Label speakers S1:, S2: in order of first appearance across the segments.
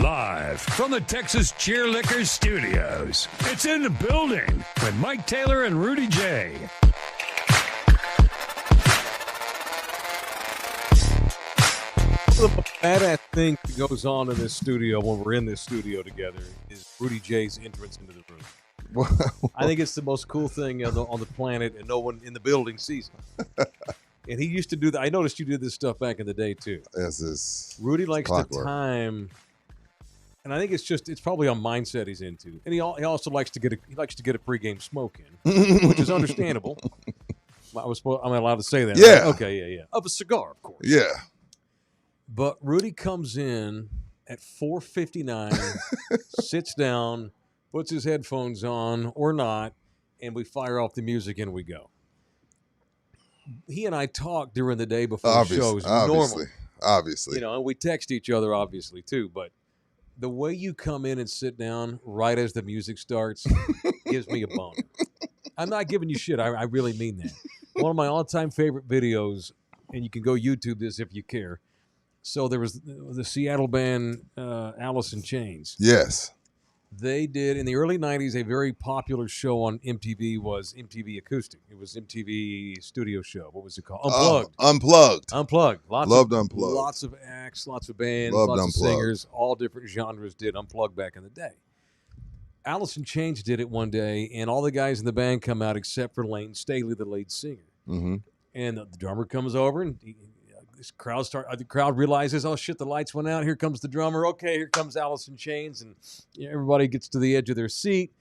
S1: Live from the Texas Cheerlickers Studios, it's In the Building with Mike Taylor and Rudy J.
S2: One of the badass thing that goes on in this studio when we're in this studio together is Rudy J's entrance into the room. I think it's the most cool thing on the planet, and no one in the building sees it. And he used to do that. I noticed you did this stuff back in the day too. Rudy likes the time, and I think it's probably a mindset he's into. And he also likes to get a pregame smoke in, which is understandable. I'm allowed to say that.
S3: Yeah.
S2: Right? Okay. Yeah. Of a cigar, of course.
S3: Yeah.
S2: But Rudy comes in at 4:59, sits down, puts his headphones on or not, and we fire off the music and we go. He and I talk during the day before shows. Normally.
S3: Obviously.
S2: And we text each other, obviously, too. But the way you come in and sit down right as the music starts gives me a boner. I'm not giving you shit. I really mean that. One of my all-time favorite videos, and you can go YouTube this if you care. So there was the Seattle band Alice in Chains.
S3: Yes.
S2: They did, in the early 90s, a very popular show on MTV was MTV Acoustic. It was MTV Studio Show. What was it called? Unplugged. Unplugged.
S3: Loved Unplugged.
S2: Lots of acts, lots of bands,
S3: Loved
S2: lots
S3: Unplugged.
S2: of singers, all different genres did Unplugged back in the day. Alice in Chains did it one day, and all the guys in the band come out except for Lane Staley, the lead singer.
S3: Mm-hmm.
S2: And the drummer comes over, and the crowd realizes, oh shit, the lights went out. Here comes the drummer. Okay, here comes Alice in Chains, and everybody gets to the edge of their seat.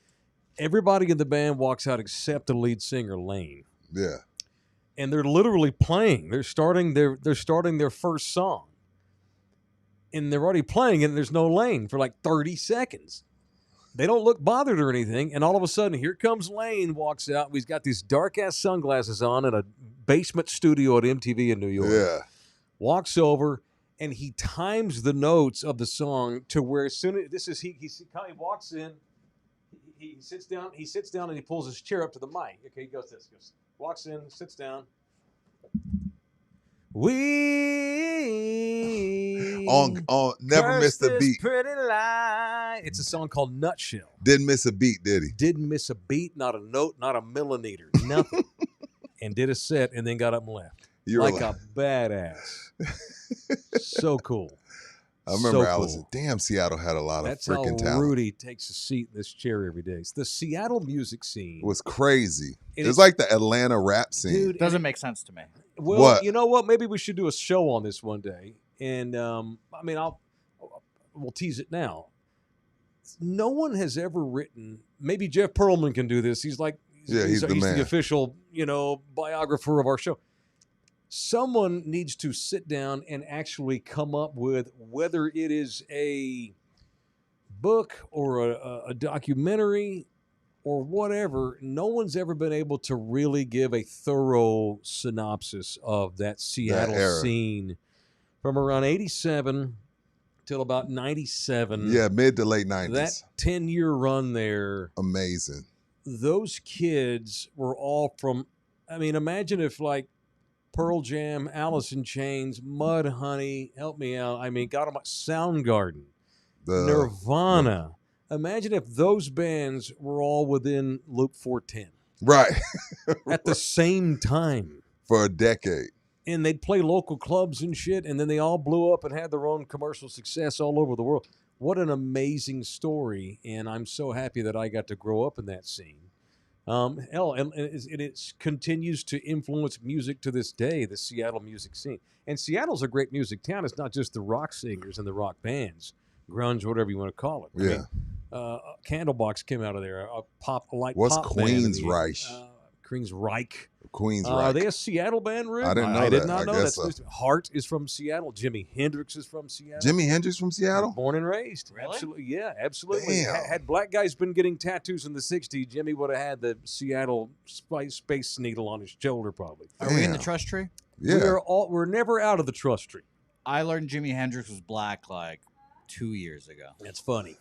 S2: Everybody in the band walks out except the lead singer, Lane.
S3: Yeah.
S2: And they're literally playing. They're starting their first song, and they're already playing it. And there's no Lane for like 30 seconds. They don't look bothered or anything, and all of a sudden, here comes Lane, walks out. He's got these dark-ass sunglasses on in a basement studio at MTV in New York.
S3: Yeah.
S2: Walks over, and he times the notes of the song to where as soon as he walks in, he sits down, and he pulls his chair up to the mic. Okay, he goes walks in, sits down.
S3: Never missed a beat.
S2: Pretty lie. It's a song called Nutshell.
S3: Didn't miss a beat, did he?
S2: Didn't miss a beat, not a note, not a millimeter, nothing. And did a set and then got up and left. Like a badass. So cool.
S3: I remember
S2: so
S3: Alice.
S2: Cool.
S3: Damn, Seattle had a lot of
S2: That's
S3: freaking
S2: how
S3: talent.
S2: Rudy takes a seat in this chair every day. The Seattle music scene
S3: It was crazy. It's like the Atlanta rap scene.
S4: Dude, doesn't make sense to me.
S2: Well,
S3: What?
S2: You know what? Maybe we should do a show on this one day. And we'll tease it now. No one has ever written. Maybe Jeff Pearlman can do this. He's the
S3: man.
S2: the official, biographer of our show. Someone needs to sit down and actually come up with, whether it is a book or a documentary or whatever, no one's ever been able to really give a thorough synopsis of that Seattle scene from around 87 till about 97.
S3: Yeah, mid to late 90s.
S2: That 10-year run there.
S3: Amazing.
S2: Those kids were all from, imagine if like Pearl Jam, Alice in Chains, Mudhoney, help me out. Soundgarden, Nirvana. Imagine if those bands were all within Loop 410.
S3: Right.
S2: At the same time.
S3: For a decade.
S2: And they'd play local clubs and shit, and then they all blew up and had their own commercial success all over the world. What an amazing story, and I'm so happy that I got to grow up in that scene. And it continues to influence music to this day, the Seattle music scene. And Seattle's a great music town. It's not just the rock singers and the rock bands, grunge, whatever you want to call it.
S3: Yeah.
S2: Candlebox came out of there.
S3: What's Queensryche?
S2: Queensryche.
S3: Queensryche.
S2: Are they a Seattle band, Rude?
S3: I didn't know
S2: I
S3: that.
S2: did not know
S3: I
S2: that.
S3: guess so.
S2: Hart is from Seattle. Jimi Hendrix is from Seattle.
S3: Jimi Hendrix from Seattle?
S2: Born and raised.
S4: Really?
S2: Absolutely. Yeah, absolutely.
S3: Damn.
S2: Had black guys been getting tattoos in the 60s, Jimmy would have had the Seattle Space Needle on his shoulder probably.
S4: Are we in the
S3: Damn.
S4: trust tree?
S3: Yeah.
S2: We're never out of the trust tree.
S4: I learned Jimi Hendrix was black like 2 years ago.
S2: That's funny.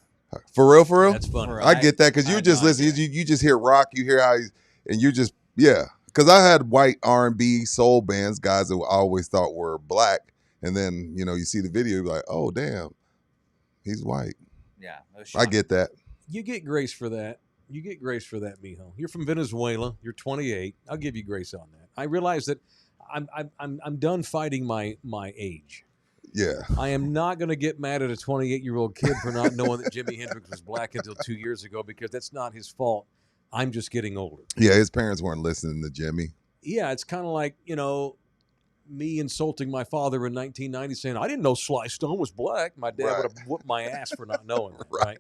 S3: For real?
S2: That's funny.
S3: I get that because you just listen. You just hear rock. You hear how and you just, yeah. Because I had white R&B soul bands, guys that I always thought were black. And then, you see the video, you're like, oh, damn. He's white.
S4: Yeah,
S3: I get that.
S2: You get grace for that. You get grace for that, mijo. You're from Venezuela. You're 28. I'll give you grace on that. I realize that I'm done fighting my age.
S3: Yeah.
S2: I am not going to get mad at a 28-year-old kid for not knowing that Jimi Hendrix was black until 2 years ago, because that's not his fault. I'm just getting older.
S3: Yeah, his parents weren't listening to Jimmy.
S2: Yeah, it's kind of like, me insulting my father in 1990 saying, I didn't know Sly Stone was black. My dad would have whooped my ass for not knowing that, right?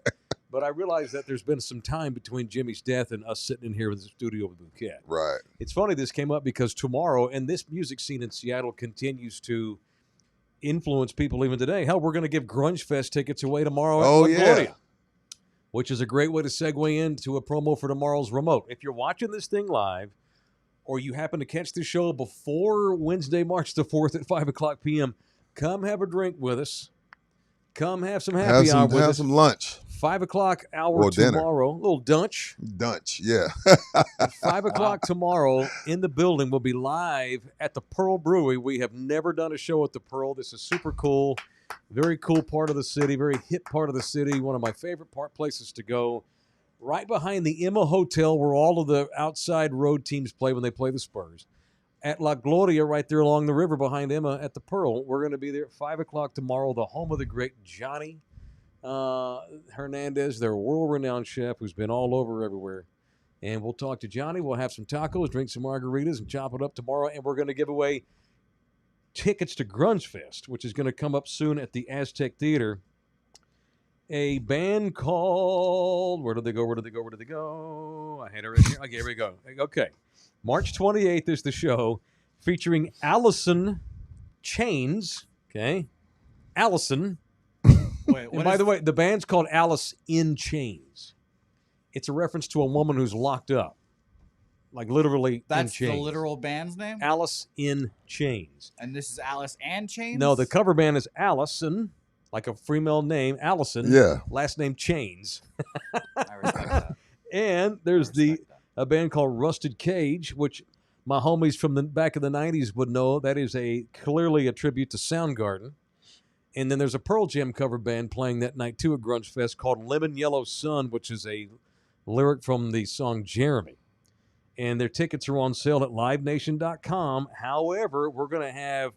S2: But I realize that there's been some time between Jimmy's death and us sitting in here in the studio with Bouquet.
S3: Right.
S2: It's funny this came up because tomorrow, and this music scene in Seattle continues to influence people even today. Hell, we're going to give Grunge Fest tickets away tomorrow at La Gloria, which is a great way to segue into a promo for tomorrow's remote. If you're watching this thing live, or you happen to catch the show before Wednesday, March the 4th at 5 o'clock p.m., come have a drink with us. Come have some happy hour with us.
S3: Have some lunch.
S2: 5 o'clock hour tomorrow. A little dunch.
S3: Dunch, yeah.
S2: At 5 o'clock tomorrow in the building. We'll be live at the Pearl Brewery. We have never done a show at the Pearl. This is super cool. Very cool part of the city. Very hip part of the city. One of my favorite places to go. Right behind the Emma Hotel, where all of the outside road teams play when they play the Spurs. At La Gloria, right there along the river behind Emma at the Pearl. We're going to be there at 5 o'clock tomorrow, the home of the great Johnny Hernandez, their world-renowned chef who's been all over everywhere. And we'll talk to Johnny. We'll have some tacos, drink some margaritas, and chop it up tomorrow. And we're going to give away tickets to Grunge Fest, which is going to come up soon at the Aztec Theater. A band called, where did they go? I had it right here. Okay, here we go. Okay. March 28th is the show featuring Allison Chains. Okay. Allison.
S4: Wait,
S2: and by the way, the band's called Alice in Chains. It's a reference to a woman who's locked up. Like literally
S4: That's
S2: in chains.
S4: the literal band's name?
S2: Alice in Chains.
S4: And this is Alice and Chains?
S2: No, the cover band is Allison. Like a female name, Allison.
S3: Yeah.
S2: Last name Chains.
S4: I respect that.
S2: And there's a band called Rusted Cage, which my homies from the back of the 90s would know. That is clearly a tribute to Soundgarden. And then there's a Pearl Jam cover band playing that night too at Grunge Fest called Lemon Yellow Sun, which is a lyric from the song Jeremy. And their tickets are on sale at livenation.com. However, we're going to have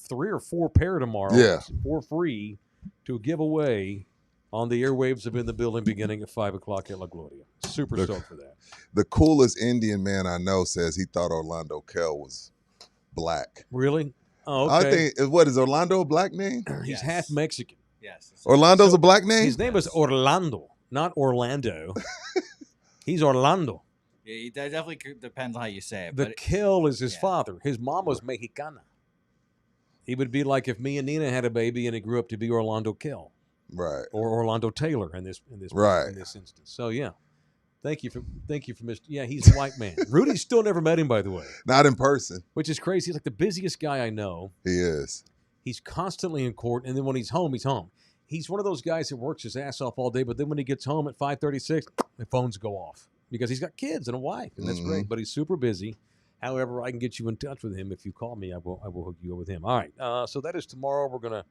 S2: 3 or 4 pair tomorrow for free to give away on the airwaves of In the Building beginning at 5 o'clock at La Gloria. Super stoked for that.
S3: The coolest Indian man I know says he thought Orlando Kell was black.
S2: Really? Oh, okay.
S3: I think, what is Orlando a black name?
S2: He's half Mexican.
S4: Yes.
S3: Orlando's a black name?
S2: His name is Orlando, not Orlando. He's Orlando.
S4: Yeah, that definitely depends on how you say it.
S2: The Kell is his father. His mom was Mexicana. He would be like if me and Nina had a baby and he grew up to be Orlando Kell.
S3: Right.
S2: Or Orlando Taylor in this instance. So yeah. Thank you for Mr. Yeah, he's a white man. Rudy's still never met him, by the way.
S3: Not in person.
S2: Which is crazy. He's like the busiest guy I know.
S3: He is.
S2: He's constantly in court, and then when he's home, he's home. He's one of those guys that works his ass off all day, but then when he gets home at 5:36, the phones go off because he's got kids and a wife, and that's great. But he's super busy. However, I can get you in touch with him. If you call me, I will hook you up with him. All right. So that is tomorrow. We're going to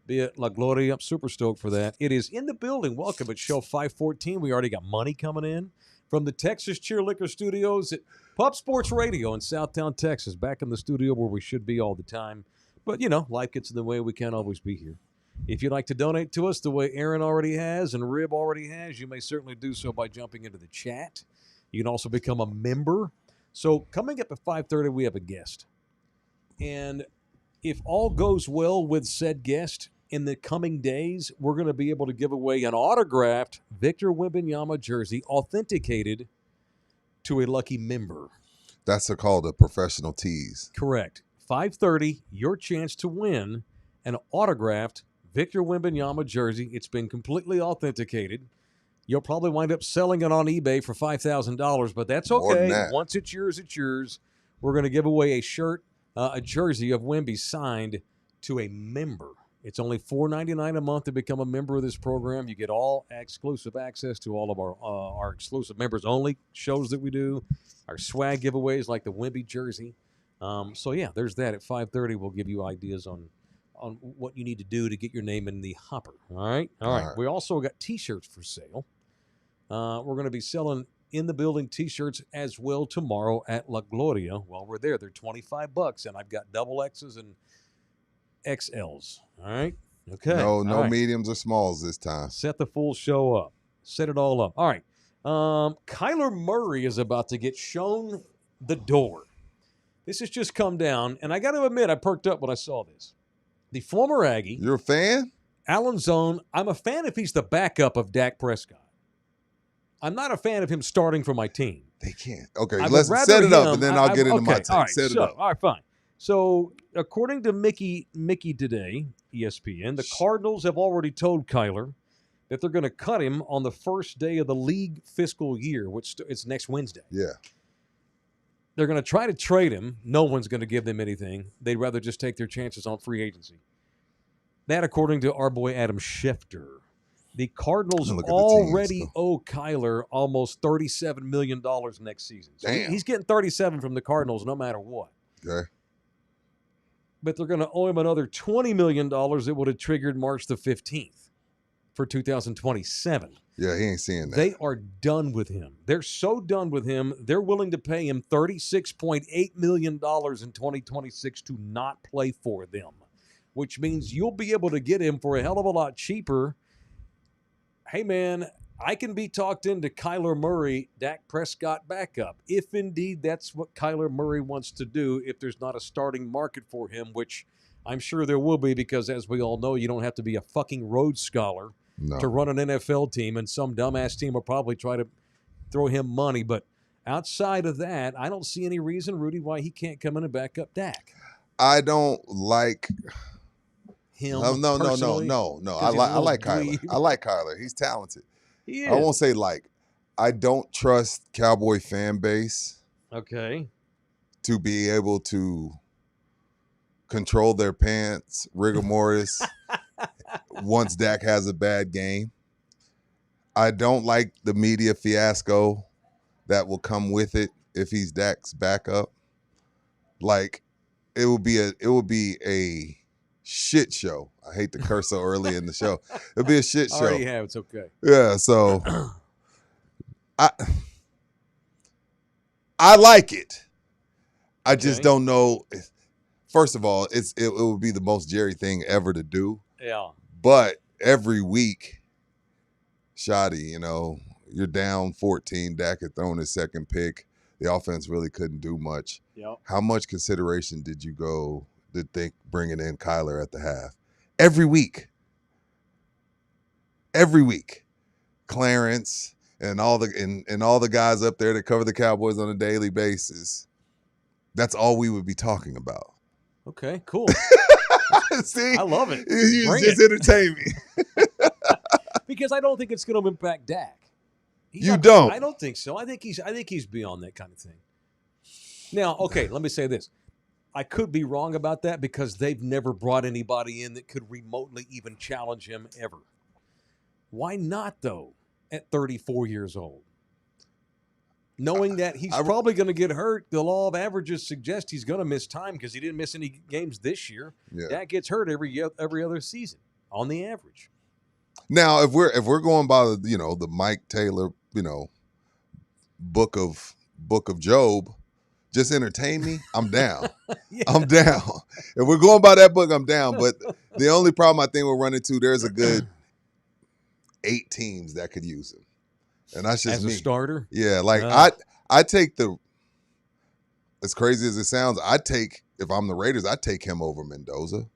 S2: be at La Gloria. I'm super stoked for that. It is in the building. Welcome at show 514. We already got money coming in from the Texas Cheer Liquor Studios at Pub Sports Radio in Southtown, Texas. Back in the studio where we should be all the time. But, life gets in the way. We can't always be here. If you'd like to donate to us the way Aaron already has and Rib already has, you may certainly do so by jumping into the chat. You can also become a member. So coming up at 5:30, we have a guest. And if all goes well with said guest, in the coming days, we're going to be able to give away an autographed Victor Wembanyama jersey authenticated to a lucky member.
S3: That's called a professional tease.
S2: Correct. 5:30, your chance to win an autographed Victor Wembanyama jersey. It's been completely authenticated. You'll probably wind up selling it on eBay for $5,000, but that's okay. Once it's yours, it's yours. We're going to give away a shirt, a jersey of Wemby signed to a member. It's only $4.99 a month to become a member of this program. You get all exclusive access to all of our exclusive members-only shows that we do, our swag giveaways like the Wemby jersey. So, yeah, there's that. At 5:30, we'll give you ideas on on what you need to do to get your name in the hopper. All right. We also got T-shirts for sale. We're going to be selling in the building T-shirts as well tomorrow at La Gloria. While we're there, they're $25, and I've got double X's and XLs. All right. Okay.
S3: No mediums or smalls this time.
S2: Set the full show up. Set it all up. All right. Kyler Murray is about to get shown the door. This has just come down, and I got to admit, I perked up when I saw this. The former Aggie.
S3: You're a fan?
S2: Alan Zone. I'm a fan if he's the backup of Dak Prescott. I'm not a fan of him starting for my team.
S3: They can't. Okay, let's set it up, and then I'll get into my take.
S2: All right,
S3: set it up.
S2: All right, fine. So, according to Mickey today, ESPN, the Cardinals have already told Kyler that they're going to cut him on the first day of the league fiscal year, which is next Wednesday.
S3: Yeah.
S2: They're going to try to trade him. No one's going to give them anything. They'd rather just take their chances on free agency. That, according to our boy Adam Schefter. The Cardinals already owe Kyler almost $37 million next season. So he's getting $37 from the Cardinals no matter what.
S3: Okay.
S2: But they're going to owe him another $20 million that would have triggered March the 15th for 2027.
S3: Yeah, he ain't seeing that.
S2: They are done with him. They're so done with him, they're willing to pay him $36.8 million in 2026 to not play for them, which means you'll be able to get him for a hell of a lot cheaper. Hey, man, I can be talked into Kyler Murray, Dak Prescott backup, if indeed that's what Kyler Murray wants to do, if there's not a starting market for him, which I'm sure there will be because, as we all know, you don't have to be a fucking Rhodes Scholar to run an NFL team, and some dumbass team will probably try to throw him money. But outside of that, I don't see any reason, Rudy, why he can't come in and back up Dak.
S3: I don't like
S2: him.
S3: No. I like Kyler. I like Kyler. He's talented.
S2: He is.
S3: I won't say like. I don't trust Cowboy fan base.
S2: Okay.
S3: To be able to control their pants, rigor mortis, once Dak has a bad game. I don't like the media fiasco that will come with it if he's Dak's backup. Like, it would be a shit show. I hate to curse so early in the show. It'll be a shit show.
S2: Already have. It's okay.
S3: Yeah, so I like it. I just don't know. First of all, it would be the most Jerry thing ever to do.
S2: Yeah.
S3: But every week, shoddy, you're down 14. Dak had thrown his second pick. The offense really couldn't do much.
S2: Yep.
S3: How much consideration did you think bringing in Kyler at the half? Every week. Clarence and all the guys up there that cover the Cowboys on a daily basis. That's all we would be talking about.
S2: Okay, cool.
S3: See?
S2: I love it.
S3: You just entertain me.
S2: Because I don't think it's going to impact Dak.
S3: Don't?
S2: I don't think so. I think he's beyond that kind of thing. Now, okay, let me say this. I could be wrong about that because they've never brought anybody in that could remotely even challenge him ever. Why not, though, at 34 years old? Knowing that he's probably going to get hurt, the law of averages suggests he's going to miss time because he didn't miss any games this year. Yeah. Dak gets hurt every other season on the average.
S3: Now, if we're going by the Mike Taylor book of Job, just entertain me, I'm down. Yeah. I'm down. If we're going by that book, I'm down. But the only problem I think we'll run into, there's a good 8 teams that could use him. And that's just
S2: me. As a starter?
S3: Yeah, like I take as crazy as it sounds, if I'm the Raiders, I'd take him over Mendoza.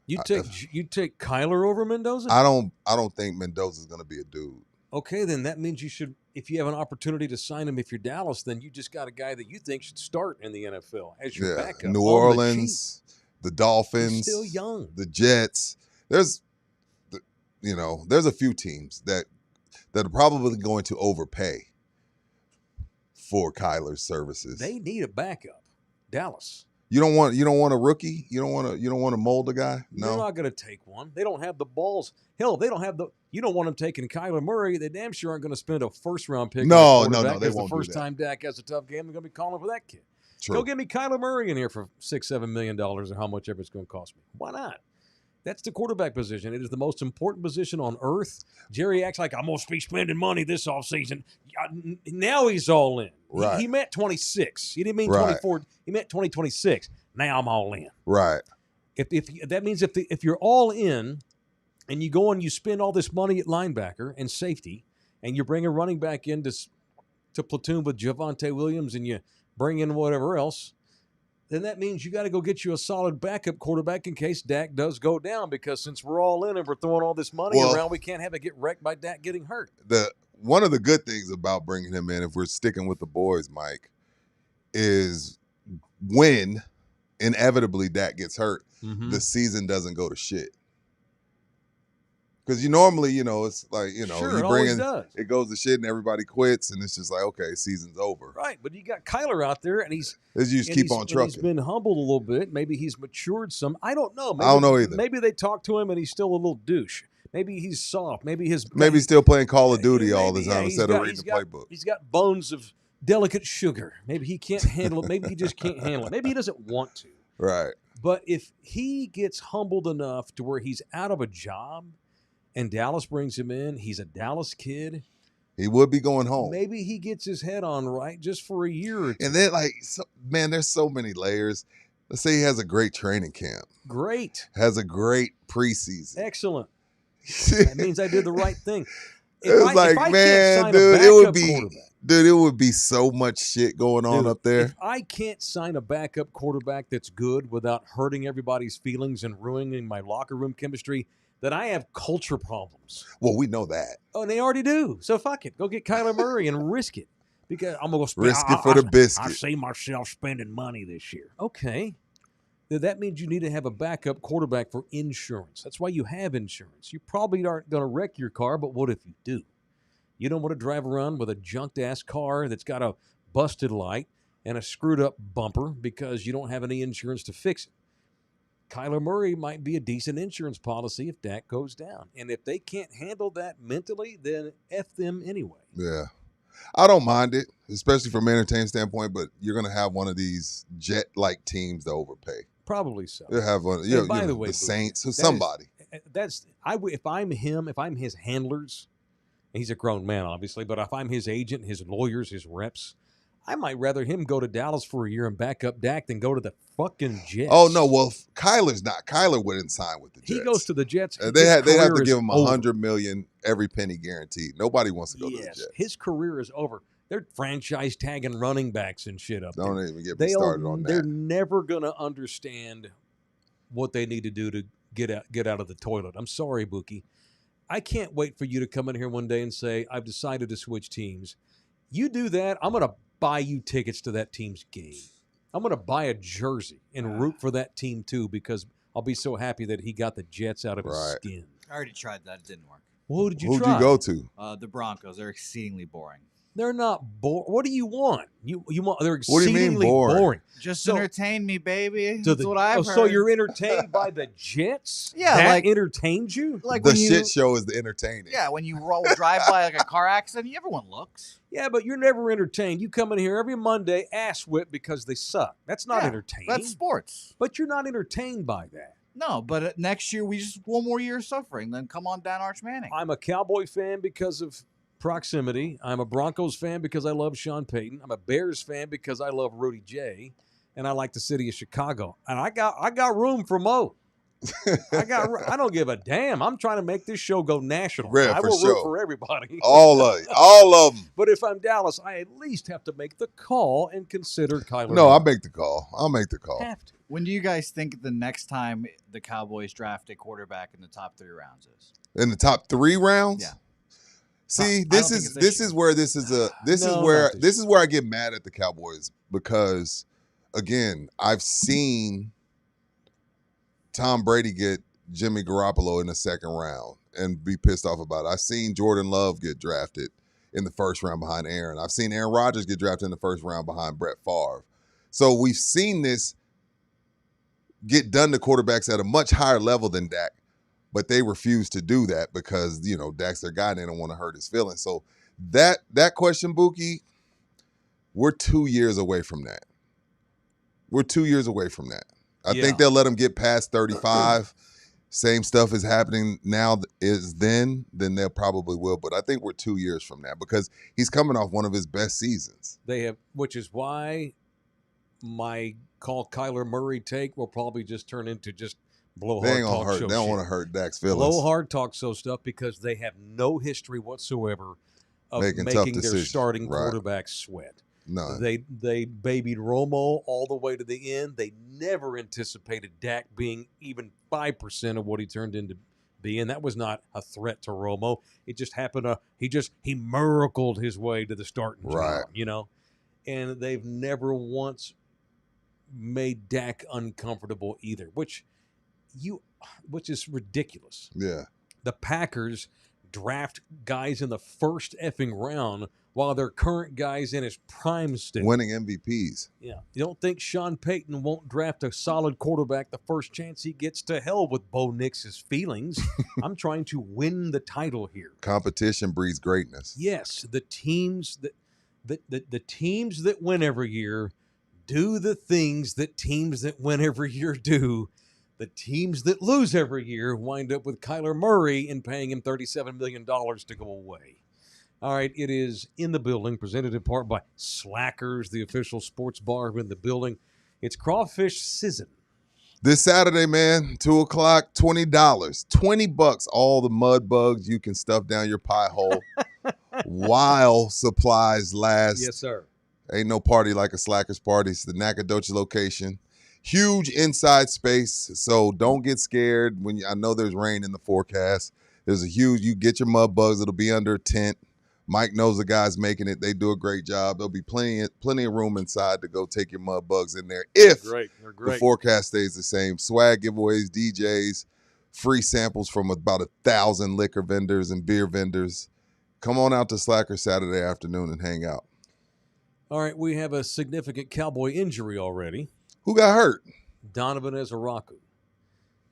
S2: You take Kyler over Mendoza?
S3: I don't think Mendoza's going to be a dude.
S2: Okay, then that means you should, if you have an opportunity to sign him, if you're Dallas, then you just got a guy that you think should start in the NFL as your backup.
S3: New Orleans, the Dolphins,
S2: he's still young.
S3: The Jets. There's a few teams that are probably going to overpay for Kyler's services.
S2: They need a backup. Dallas.
S3: You don't want a rookie? You don't want to mold a guy? No.
S2: They're not going to take one. They don't have the balls. Hell, they don't have you don't want them taking Kyler Murray. They damn sure aren't going to spend a first-round pick.
S3: No, they won't do that.
S2: The first time Dak has a tough game, they're going to be calling for that kid.
S3: True.
S2: Go get me Kyler Murray in here for $6-7 million or how much ever it's going to cost me. Why not? That's the quarterback position. It is the most important position on earth. Jerry acts like I'm going to be spending money this offseason. Now he's all in.
S3: Right.
S2: He meant 26. He didn't mean
S3: Right.
S2: 24. He meant 2026. Now I'm all in.
S3: Right.
S2: If that means if you're all in and you go and you spend all this money at linebacker and safety and you bring a running back in to platoon with Javonte Williams and you bring in whatever else, then that means you got to go get you a solid backup quarterback in case Dak does go down, because since we're all in and we're throwing all this money around, we can't have it get wrecked by Dak getting hurt.
S3: One of the good things about bringing him in, if we're sticking with the boys, Mike, is when inevitably Dak gets hurt, the season doesn't go to shit. Because you normally, it's like,
S2: Sure,
S3: you bring in,
S2: does.
S3: it goes to shit and everybody quits and it's just like, okay, season's over.
S2: Right, but you got Kyler out there and you
S3: just keep on trucking.
S2: He's been humbled a little bit. Maybe he's matured some. I don't know. Maybe,
S3: I don't know either.
S2: Maybe they talk to him and he's still a little douche. Maybe he's soft. Maybe he's
S3: still playing Call of Duty all the time instead of reading the playbook.
S2: He's got bones of delicate sugar. Maybe he can't handle it. Maybe he just can't handle it. Maybe he doesn't want to.
S3: Right.
S2: But if he gets humbled enough to where he's out of a job and Dallas brings him in, he's a Dallas kid.
S3: He would be going home.
S2: Maybe he gets his head on right just for a year or two.
S3: And then, there's so many layers. Let's say he has a great training camp.
S2: Great.
S3: Has a great preseason.
S2: Excellent. That means I did the right thing.
S3: It would be so much shit going on up there.
S2: If I can't sign a backup quarterback that's good without hurting everybody's feelings and ruining my locker room chemistry, then I have culture problems.
S3: Well, we know that.
S2: Oh, and they already do. So fuck it. Go get Kyler Murray and risk it. Because I'm going to
S3: risk it for the biscuit.
S2: I see myself spending money this year. Okay. That means you need to have a backup quarterback for insurance. That's why you have insurance. You probably aren't going to wreck your car, but what if you do? You don't want to drive around with a junked-ass car that's got a busted light and a screwed-up bumper because you don't have any insurance to fix it. Kyler Murray might be a decent insurance policy if Dak goes down. And if they can't handle that mentally, then F them anyway.
S3: Yeah. I don't mind it, especially from an entertainment standpoint, but you're going to have one of these jet-like teams to overpay.
S2: Probably so.
S3: You'll have one,
S2: by the way,
S3: the Saints, somebody.
S2: If I'm him, if I'm his handlers, he's a grown man, obviously, but if I'm his agent, his lawyers, his reps, I might rather him go to Dallas for a year and back up Dak than go to the fucking Jets.
S3: Oh, no. Well, Kyler's not. Kyler wouldn't sign with the Jets.
S2: He goes to the Jets.
S3: They'd have to give him $100 million every penny guaranteed. Nobody wants to go to the Jets.
S2: His career is over. They're franchise tagging running backs and shit up there.
S3: Don't even get me started on that.
S2: They're never going to understand what they need to do to get out of the toilet. I'm sorry, Buki. I can't wait for you to come in here one day and say, I've decided to switch teams. You do that, I'm going to buy you tickets to that team's game. I'm going to buy a jersey and root for that team too, because I'll be so happy that he got the Jets out of his skin.
S4: I already tried that. It didn't work.
S2: Well, who'd you
S3: go to?
S4: The Broncos. They're exceedingly boring.
S2: They're not boring. What do you want? You want? They're
S3: What do you mean
S2: exceedingly
S3: boring?
S4: Just entertain me, baby. That's what I've heard.
S2: So you're entertained by the Jets?
S4: Yeah,
S2: that entertains you?
S4: Like
S3: the shit show is the entertaining.
S4: Yeah, when you drive by like a car accident, everyone looks.
S2: Yeah, but you're never entertained. You come in here every Monday, ass whip because they suck. That's not entertaining.
S4: That's sports.
S2: But you're not entertained by that.
S4: No, but next year we just one more year of suffering. Then come on down, Arch Manning.
S2: I'm a Cowboy fan because of proximity. I'm a Broncos fan because I love Sean Payton. I'm a Bears fan because I love Rudy J. And I like the city of Chicago. And I got room for Mo. I don't give a damn. I'm trying to make this show go national.
S3: Yeah,
S2: I will root for everybody.
S3: All of them.
S2: But if I'm Dallas, I at least have to make the call and consider Kyler.
S3: No, I'll make the call.
S2: Have to.
S4: When do you guys think the next time the Cowboys draft a quarterback in the top 3 rounds is?
S3: In the top 3 rounds?
S4: Yeah.
S3: See, this is where I get mad at the Cowboys because, again, I've seen Tom Brady get Jimmy Garoppolo in the 2nd round and be pissed off about it. I've seen Jordan Love get drafted in the 1st round behind Aaron. I've seen Aaron Rodgers get drafted in the 1st round behind Brett Favre. So we've seen this get done to quarterbacks at a much higher level than Dak. But they refuse to do that because, Dak's their guy and they don't want to hurt his feelings. So that question, Buki, we're 2 years away from that. we're 2 years away from that. I
S2: Yeah.
S3: think they'll let him get past 35. Same stuff is happening now is then they probably will. But I think we're 2 years from that because he's coming off one of his best seasons.
S2: They have, which is why my call Kyler Murray take will probably just turn into just blow
S3: They
S2: hard
S3: ain't gonna
S2: talk
S3: hurt.
S2: show
S3: They don't
S2: shit.
S3: want to hurt Dak's feelings.
S2: Blow hard talk show stuff because they have no history whatsoever of
S3: Making tough
S2: making their
S3: decisions.
S2: starting
S3: Right.
S2: quarterback sweat.
S3: None.
S2: They babied Romo all the way to the end. They never anticipated Dak being even 5% of what he turned into being. That was not a threat to Romo. It just happened to he miracled his way to the starting
S3: Right.
S2: job, you know. And they've never once made Dak uncomfortable either, which is ridiculous.
S3: Yeah.
S2: The Packers draft guys in the first effing round while their current guy's in his prime state.
S3: Winning MVPs.
S2: Yeah. You don't think Sean Payton won't draft a solid quarterback the first chance he gets? To hell with Bo Nix's feelings. I'm trying to win the title here.
S3: Competition breeds greatness.
S2: Yes, the teams that win every year do the things that teams that win every year do. The teams that lose every year wind up with Kyler Murray and paying him $37 million to go away. All right, it is in the building, presented in part by Slackers, the official sports bar in the building. It's crawfish season.
S3: This Saturday, man, 2 o'clock, $20. $20, all the mud bugs you can stuff down your pie hole while supplies last.
S2: Yes, sir.
S3: Ain't no party like a Slackers party. It's the Nacogdoches location. Huge inside space, so don't get scared. I know there's rain in the forecast. There's you get your mud bugs. It'll be under a tent. Mike knows the guys making it. They do a great job. There'll be plenty of room inside to go take your mud bugs in there if
S2: They're
S3: the
S2: great.
S3: forecast stays the same. Swag giveaways, DJs, free samples from about 1,000 liquor vendors and beer vendors. Come on out to Slacker Saturday afternoon and hang out.
S2: All right, we have a significant Cowboy injury already.
S3: Who got hurt?
S2: Donovan Ezeraku.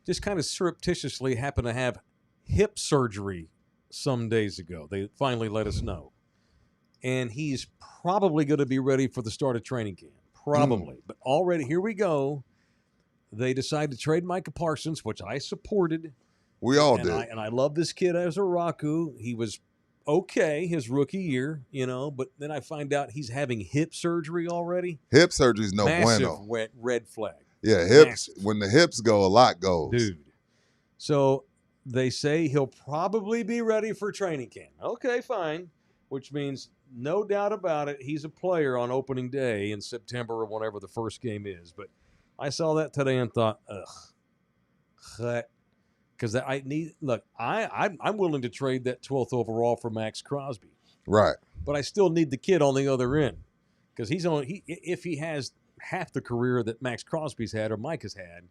S2: Just kind of surreptitiously happened to have hip surgery some days ago. They finally let us know. And he's probably going to be ready for the start of training camp. Probably. But already, here we go. They decided to trade Micah Parsons, which I supported.
S3: We all
S2: and
S3: did.
S2: I love this kid Ezeraku. He was okay his rookie year, but then I find out he's having hip surgery already.
S3: Hip surgery is no
S2: Massive
S3: bueno.
S2: red flag.
S3: Yeah, hips.
S2: Massive.
S3: When the hips go, a lot goes.
S2: Dude. So they say he'll probably be ready for training camp. Okay, fine. Which means, no doubt about it, he's a player on opening day in September or whenever the first game is. But I saw that today and thought, ugh. Because I'm willing to trade that 12th overall for Max Crosby.
S3: Right.
S2: But I still need the kid on the other end. Because if he has half the career that Max Crosby's had or Mike has had,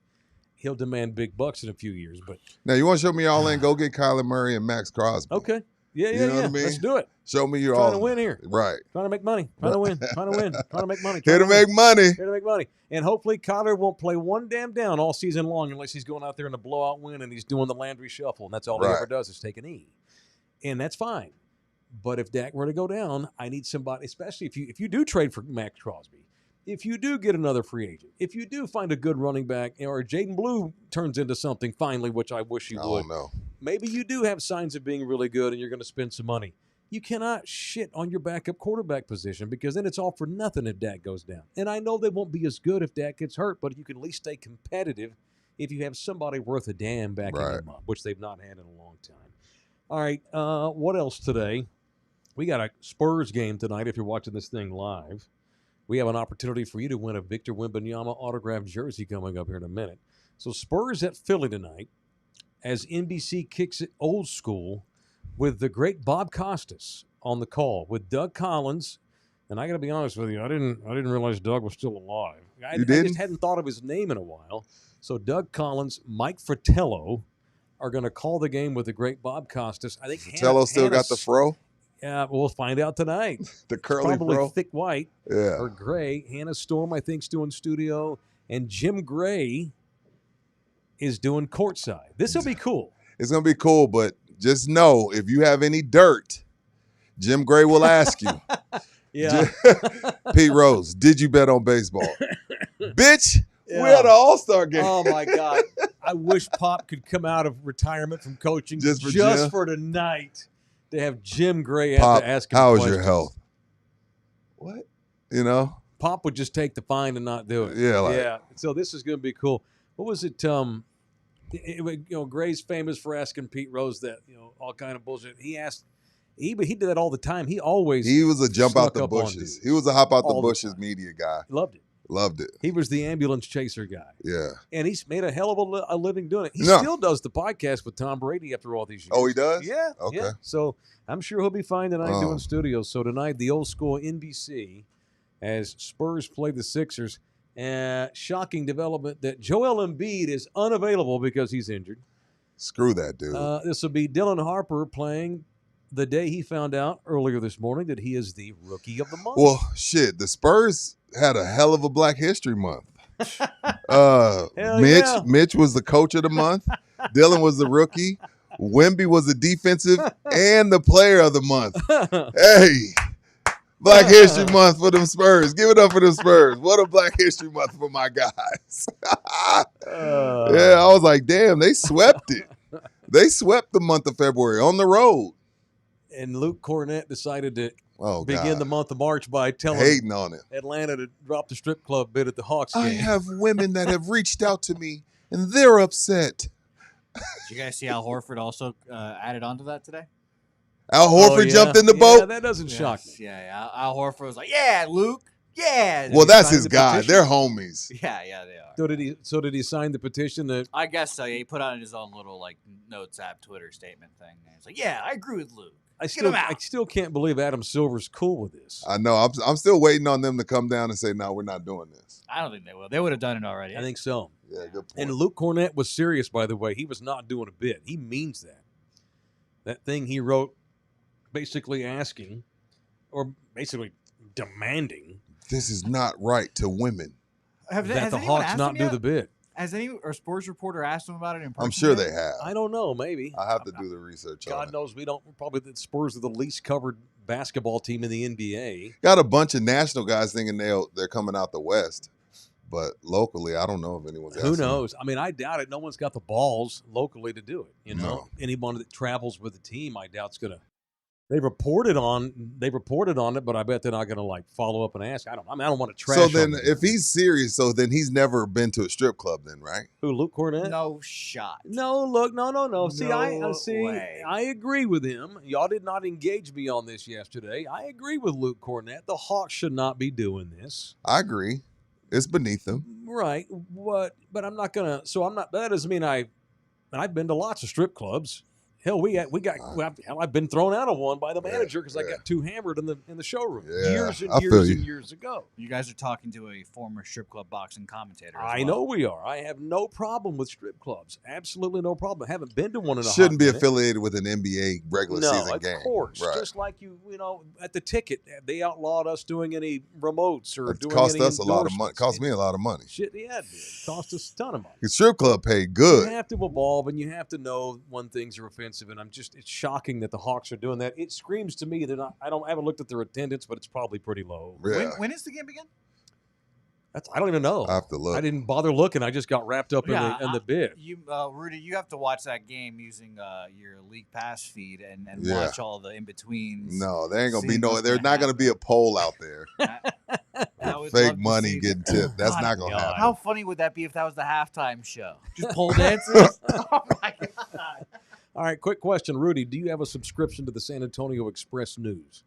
S2: he'll demand big bucks in a few years. But
S3: now you want to show me all in? Go get Kyler Murray and Max Crosby.
S2: okay, yeah.
S3: You know what I mean?
S2: Let's do it.
S3: Show me your
S2: Trying
S3: all
S2: to win here.
S3: Right.
S2: Trying to make money. Trying to win. Trying to win. Trying to make money.
S3: Here to make money.
S2: Here to make money. And hopefully Kyler won't play one damn down all season long unless he's going out there in a blowout win and he's doing the Landry shuffle. And that's all he
S3: Right.
S2: ever does is take an E. And that's fine. But if Dak were to go down, I need somebody, especially if you do trade for Max Crosby, if you do get another free agent, if you do find a good running back, or Jaden Blue turns into something finally, which I wish he would.
S3: I don't know.
S2: Maybe you do have signs of being really good and you're going to spend some money. You cannot shit on your backup quarterback position because then it's all for nothing if Dak goes down. And I know they won't be as good if Dak gets hurt, but you can at least stay competitive if you have somebody worth a damn backing
S3: Right.
S2: him up, which they've not had in a long time. All right, what else today? We got a Spurs game tonight if you're watching this thing live. We have an opportunity for you to win a Victor Wembanyama autographed jersey coming up here in a minute. So Spurs at Philly tonight as NBC kicks it old school with the great Bob Costas on the call with Doug Collins. And I got to be honest with you, I didn't realize Doug was still alive. I just hadn't thought of his name in a while. So Doug Collins, Mike Fratello are going to call the game with the great Bob Costas. I think
S3: Fratello still got the fro?
S2: Yeah, we'll find out tonight.
S3: The curly
S2: Probably
S3: fro?
S2: thick white
S3: Yeah.
S2: or gray. Hannah Storm, I think, is doing studio. And Jim Gray is doing courtside. This will be cool.
S3: It's going to be cool, but just know if you have any dirt, Jim Gray will ask you.
S2: Yeah.
S3: Pete Rose, did you bet on baseball? Bitch,
S2: Yeah.
S3: we're at an All-Star game.
S2: Oh my God! I wish Pop could come out of retirement from coaching
S3: Just for Jim?
S2: for tonight to have Jim Gray have
S3: Pop,
S2: to ask him
S3: how is
S2: questions.
S3: your health? What? You know?
S2: Pop would just take the fine and not do it.
S3: Yeah,
S2: So this is going to be cool. What was it? Gray's famous for asking Pete Rose that all kind of bullshit. He asked. He did that all the time. He
S3: was a jump out the
S2: snuck up on
S3: bushes.
S2: dudes
S3: He was a hop out the
S2: all the
S3: bushes
S2: time.
S3: media guy.
S2: Loved it.
S3: Loved it.
S2: He was the ambulance chaser guy.
S3: Yeah.
S2: And he's made a hell of a living doing it. He
S3: No.
S2: still does the podcast with Tom Brady after all these years.
S3: Oh, he does?
S2: Yeah.
S3: Okay.
S2: Yeah. So I'm sure he'll be fine tonight doing
S3: Oh.
S2: studios. So tonight, the old school NBC as Spurs play the Sixers. Shocking development that Joel Embiid is unavailable because he's injured.
S3: Screw that dude.
S2: This will be Dylan Harper playing the day he found out earlier this morning that he is the Rookie of the Month.
S3: Well, shit, the Spurs had a hell of a Black History Month.
S2: Hell yeah.
S3: Mitch was the coach of the month. Dylan was the rookie. Wemby was the defensive and the player of the month. Hey, Black History Month for them Spurs. Give it up for them Spurs. What a Black History Month for my guys. Yeah, I was like, damn, they swept it. They swept the month of February on the road.
S2: And Luke Cornett decided to begin
S3: God.
S2: the month of March by telling
S3: Hating on it.
S2: Atlanta to drop the strip club bid at the Hawks game.
S3: I have women that have reached out to me, and they're upset.
S4: Did you guys see Al Horford also added on to that today?
S3: Al Horford jumped in the
S2: Yeah,
S3: boat.
S2: that doesn't shock me.
S4: Yeah. Al Horford was like, "Yeah, Luke, yeah."
S3: Well, that's
S2: signed
S3: his
S2: the
S3: guy.
S2: petition?
S3: They're homies.
S4: Yeah, they are.
S2: So did he sign the petition that
S4: I guess so. Yeah, he put on his own little notes app Twitter statement thing. And he's like, "Yeah, I agree with Luke.
S2: I
S4: Get him out."
S2: still can't believe Adam Silver's cool with this.
S3: I know. I'm still waiting on them to come down and say, no, we're not doing this.
S4: I don't think they will. They would have done it already.
S2: I think so.
S3: Yeah, good point.
S2: And Luke Cornett was serious, by the way. He was not doing a bit. He means that. That thing he wrote basically asking or basically demanding
S3: This is not right to women.
S4: Has
S2: that the
S4: anyone
S2: Hawks
S4: asked
S2: not
S4: him
S2: do
S4: yet?
S2: the bit.
S4: Has any sports reporter asked him about it in person?
S3: I'm sure
S4: yet?
S3: they have.
S2: I don't know, maybe.
S3: I have to do the research on
S2: God
S3: it.
S2: knows we don't. Probably the Spurs are the least covered basketball team in the NBA.
S3: Got a bunch of national guys thinking they're coming out the West. But locally, I don't know if anyone's
S2: Who
S3: asking.
S2: knows? I mean, I doubt it. No one's got the balls locally to do it. You know,
S3: No.
S2: anyone that travels with the team, I doubt's gonna. They reported on it, but I bet they're not gonna follow up and ask. I don't want to trash.
S3: So
S2: on
S3: then,
S2: them.
S3: if he's serious, so then he's never been to a strip club, then, right?
S2: Who, Luke Cornett?
S4: No shot.
S2: No, look, no. See, I
S4: No
S2: see.
S4: way.
S2: I agree with him. Y'all did not engage me on this yesterday. I agree with Luke Cornett. The Hawks should not be doing this.
S3: I agree. It's beneath them.
S2: Right. What? But I'm not gonna. So I'm not. That doesn't mean I've been to lots of strip clubs. Hell, I've been thrown out of one by the manager because I got too hammered in the showroom
S3: Yeah,
S2: years and
S3: I feel
S2: years
S3: you.
S2: and years ago.
S4: You guys are talking to a former strip club boxing commentator. as
S2: I
S4: well.
S2: know we are. I have no problem with strip clubs. Absolutely no problem. I haven't been to one in a
S3: Shouldn't
S2: hot
S3: be
S2: minute.
S3: affiliated with an NBA regular
S2: No,
S3: season
S2: of
S3: game.
S2: course.
S3: Right.
S2: Just like you know, at the ticket, they outlawed us doing any remotes or
S3: It
S2: doing
S3: cost
S2: any
S3: us a lot of money.
S2: endorsements.
S3: Cost me a lot of money.
S2: Shit, yeah, it did. Cost us a ton of money.
S3: The strip club paid
S2: You
S3: good.
S2: have to evolve, and you have to know when things are offensive. And it's shocking that the Hawks are doing that. It screams to me they're not. I haven't looked at their attendance, but it's probably pretty low.
S3: Yeah.
S4: When is the game again?
S2: I don't even know.
S3: I have to look.
S2: I didn't bother looking. I just got wrapped up in the bid.
S4: Rudy, you have to watch that game using your League Pass feed and
S3: Yeah.
S4: watch all the in betweens.
S3: No, there ain't gonna be
S4: See
S3: no.
S4: what's
S3: There's
S4: gonna
S3: not gonna be a poll out there.
S4: I would love
S3: Fake
S4: to
S3: money
S4: see
S3: getting
S4: that.
S3: tipped. That's
S4: God,
S3: not gonna
S2: God.
S3: happen.
S4: How funny would that be if that was the halftime show? Just pole dances. Oh my god!
S2: All right, quick question, Rudy. Do you have a subscription to the San Antonio Express News?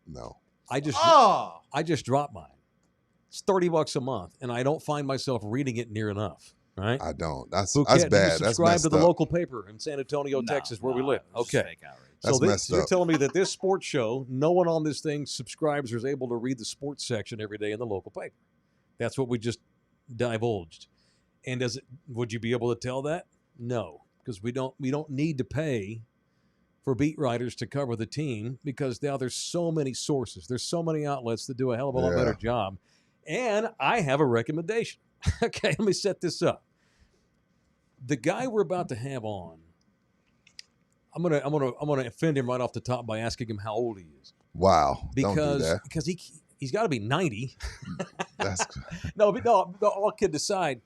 S3: No,
S2: I just dropped mine. It's $30 a month, and I don't find myself reading it near enough. Right?
S3: I don't. That's
S2: Bouquet,
S3: that's
S2: do you
S3: bad. That's
S2: subscribe
S3: messed
S2: to the
S3: up.
S2: local paper in San Antonio, Texas, where we live.
S4: it was
S2: Okay.
S4: fake outrage.
S3: That's
S2: so
S3: messed
S2: you're
S3: up.
S2: telling me that this sports show, no one on this thing subscribes or is able to read the sports section every day in the local paper. That's what we just divulged. And would you be able to tell that? No, because we don't need to pay for beat writers to cover the team because now there's so many sources. There's so many outlets that do a hell of a lot better job. And I have a recommendation. Okay, let me set this up. The guy we're about to have on, I'm gonna offend him right off the top by asking him how old he is.
S3: Wow. Don't do
S2: because
S3: that.
S2: because he's got to be 90.
S3: That's
S2: No, but no, all kidding aside,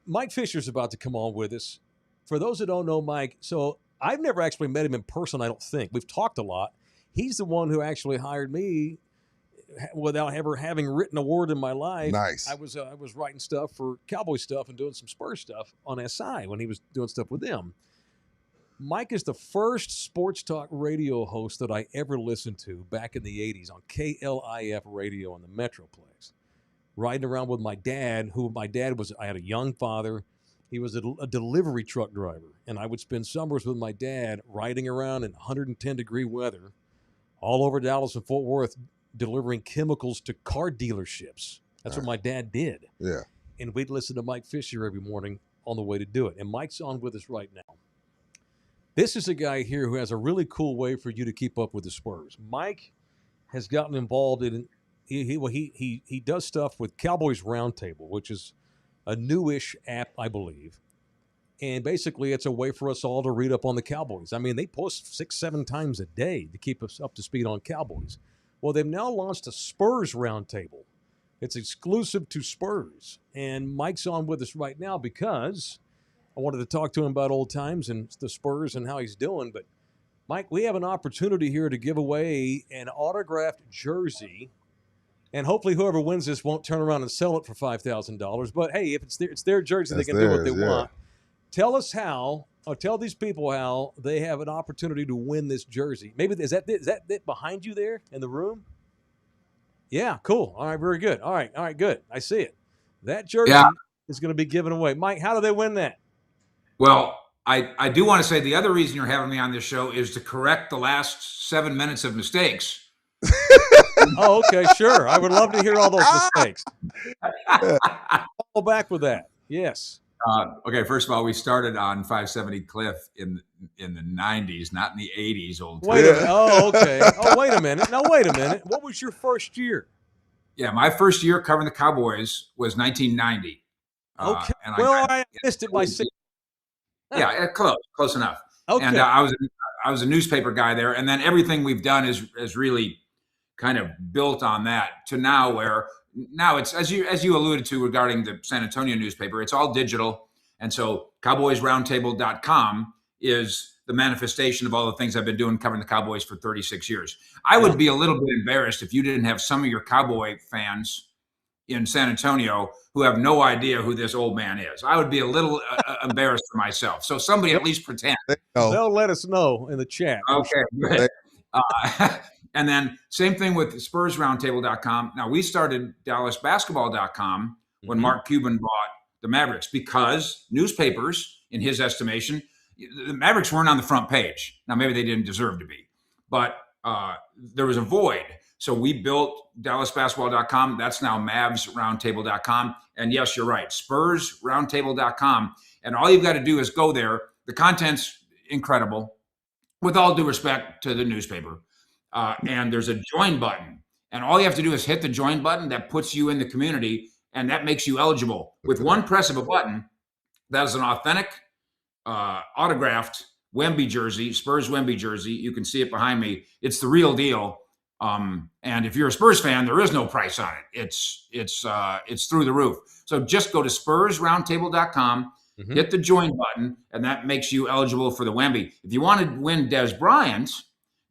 S2: Mike Fisher's about to come on with us. For those that don't know Mike, so I've never actually met him in person, I don't think. We've talked a lot. He's the one who actually hired me without ever having written a word in my life.
S3: nice.
S2: I was writing stuff for Cowboy stuff and doing some Spurs stuff on SI when he was doing stuff with them. Mike is the first sports talk radio host that I ever listened to back in the 80s on KLIF radio on the Metroplex. Riding around with my dad, I had a young father. He was a delivery truck driver, and I would spend summers with my dad riding around in 110-degree weather all over Dallas and Fort Worth delivering chemicals to car dealerships. That's what my dad did.
S3: Yeah.
S2: And we'd listen to Mike Fisher every morning on the way to do it. And Mike's on with us right now. This is a guy here who has a really cool way for you to keep up with the Spurs. Mike has gotten involved in he does stuff with Cowboys Roundtable, which is a newish app, I believe. And basically, it's a way for us all to read up on the Cowboys. I mean, they post 6-7 times a day to keep us up to speed on Cowboys. Well, they've now launched a Spurs Roundtable. It's exclusive to Spurs. And Mike's on with us right now because I wanted to talk to him about old times and the Spurs and how he's doing. But, Mike, we have an opportunity here to give away an autographed jersey. And hopefully whoever wins this won't turn around and sell it for $5,000. But, hey, if it's their jersey, they can do what they want. Tell us how, or tell these people how they have an opportunity to win this jersey. Maybe is that it behind you there in the room? Yeah, cool. All right, very good. All right, good. I see it. That jersey is going to be given away. Mike, how do they win that?
S5: Well, I do want to say the other reason you're having me on this show is to correct the last 7 minutes of mistakes.
S2: Oh, okay, sure. I would love to hear all those mistakes. Fall back with that. Yes.
S5: Okay, first of all, we started on 570 Cliff in the 90s, not in the 80s.
S2: Wait a minute. Oh, okay. Oh, wait a minute. Now, wait a minute. What was your first year?
S5: Yeah, my first year covering the Cowboys was 1990.
S2: Okay.
S5: And
S2: I missed it by 6.
S5: Yeah, close enough.
S2: Okay.
S5: And I was a newspaper guy there, and then everything we've done is really kind of built on that to now where now it's as you alluded to regarding the San Antonio newspaper, it's all digital. And so cowboysroundtable.com is the manifestation of all the things I've been doing covering the Cowboys for 36 years. I would be a little bit embarrassed if you didn't have some of your Cowboy fans in San Antonio who have no idea who this old man is. I would be a little embarrassed for myself. So somebody at least pretend.
S2: They'll let us know in the chat.
S5: Okay, good. And then same thing with SpursRoundtable.com. Now, we started DallasBasketball.com when Mark Cuban bought the Mavericks because newspapers, in his estimation, the Mavericks weren't on the front page. Now, maybe they didn't deserve to be, but there was a void. So we built DallasBasketball.com. That's now MavsRoundtable.com. And yes, you're right, SpursRoundtable.com. And all you've got to do is go there. The content's incredible, with all due respect to the newspaper. And there's a join button. And all you have to do is hit the join button. That puts you in the community, and that makes you eligible. With one press of a button, that is an authentic, autographed Wemby jersey, Spurs Wemby jersey. You can see it behind me. It's the real deal. And if you're a Spurs fan, there is no price on it. It's through the roof. So just go to SpursRoundtable.com, hit the join button, and that makes you eligible for the Wemby. If you want to win Des Bryant,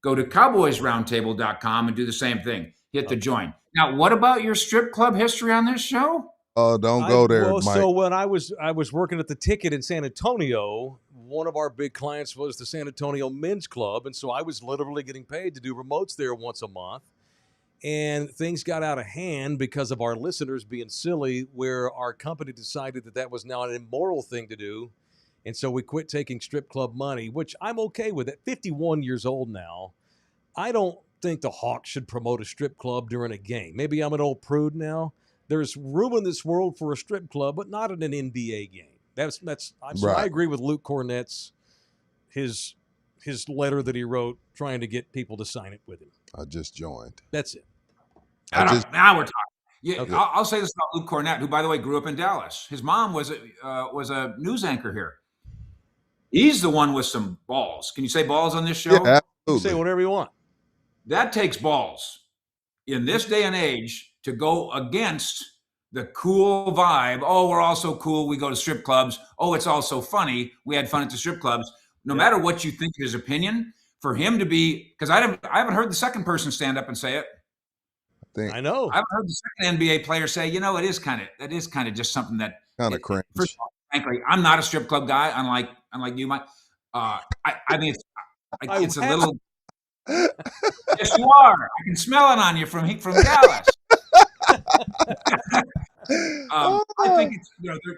S5: go to CowboysRoundtable.com and do the same thing. Hit the join. Now, what about your strip club history on this show?
S3: Oh, don't go there, Mike.
S2: So when I was working at the Ticket in San Antonio, one of our big clients was the San Antonio Men's Club, and so I was literally getting paid to do remotes there once a month. And things got out of hand because of our listeners being silly, where our company decided that was now an immoral thing to do. And so we quit taking strip club money, which I'm okay with. At 51 years old now, I don't think the Hawks should promote a strip club during a game. Maybe I'm an old prude now. There's room in this world for a strip club, but not in an NBA game. I agree with Luke Cornett's his letter that he wrote trying to get people to sign it with him.
S3: I just joined.
S2: That's it.
S5: Now we're talking. Yeah,
S2: Okay.
S5: I'll say this about Luke Cornett, who, by the way, grew up in Dallas. His mom was a news anchor here. He's the one with some balls. Can you say balls on this show?
S3: Yeah,
S2: You
S3: absolutely.
S2: say whatever you want.
S5: that takes balls in this day and age to go against the cool vibe. Oh, we're all so cool. We go to strip clubs. Oh, it's all so funny. We had fun at the strip clubs. No matter what you think of his opinion, for him to be, because I haven't heard the second person stand up and say it.
S2: I know.
S5: I haven't heard the second NBA player say, you know, that is kind of just something that
S3: Kind of cringe.
S5: First of all, frankly, I'm not a strip club guy, unlike you, Mike. I mean, it's a little. Yes, you are. I can smell it on you from Dallas. I think it's,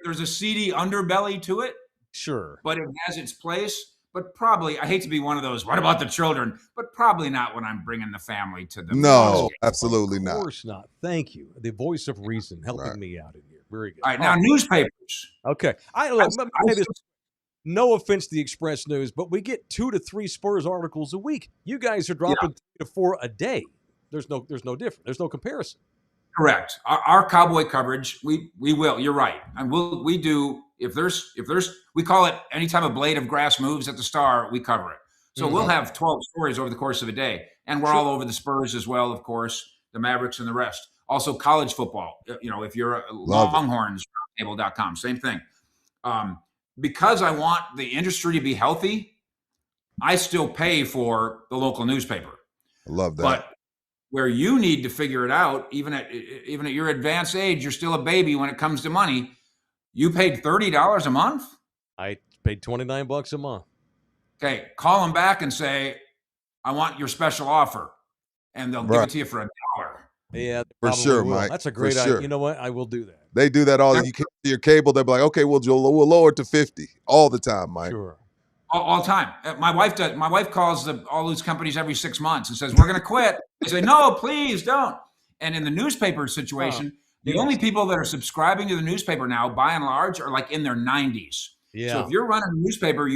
S5: there's a seedy underbelly to it.
S2: Sure.
S5: But it has its place. But probably, I hate to be one of those, what about the children? But probably not when I'm bringing the family to the
S3: No, absolutely not.
S2: Of course not. Thank you. The voice of reason helping me out in here. Very good.
S5: All right, now newspapers.
S2: Okay. No offense to the Express News, but we get 2 to 3 Spurs articles a week. You guys are dropping 3 to 4 a day. There's no difference. There's no comparison.
S5: Correct. Our Cowboy coverage, we will. You're right, and we do. If there's, we call it anytime a blade of grass moves at the Star, we cover it. So we'll have 12 stories over the course of a day, and we're all over the Spurs as well, of course, the Mavericks and the rest. Also, college football. If you're a Longhorns, roundtable.com, same thing. Because I want the industry to be healthy, I still pay for the local newspaper.
S3: I love that.
S5: But where you need to figure it out, even at your advanced age, you're still a baby when it comes to money. You paid $30 a month?
S2: I paid $29 a month.
S5: Okay, call them back and say, I want your special offer. And they'll give it to you for $1.
S2: Yeah,
S3: for sure,
S2: will.
S3: Mike.
S2: That's a great idea. You know what? I will do that.
S3: They do that all. You can't see your cable. They'll be like, okay, we'll lower it to 50 all the time, Mike.
S2: Sure.
S5: All the time. My wife does. My wife calls all those companies every 6 months and says, we're going to quit. They say, no, please don't. And in the newspaper situation, the only people that are subscribing to the newspaper now, by and large, are like in their 90s.
S2: Yeah.
S5: So if you're running a newspaper,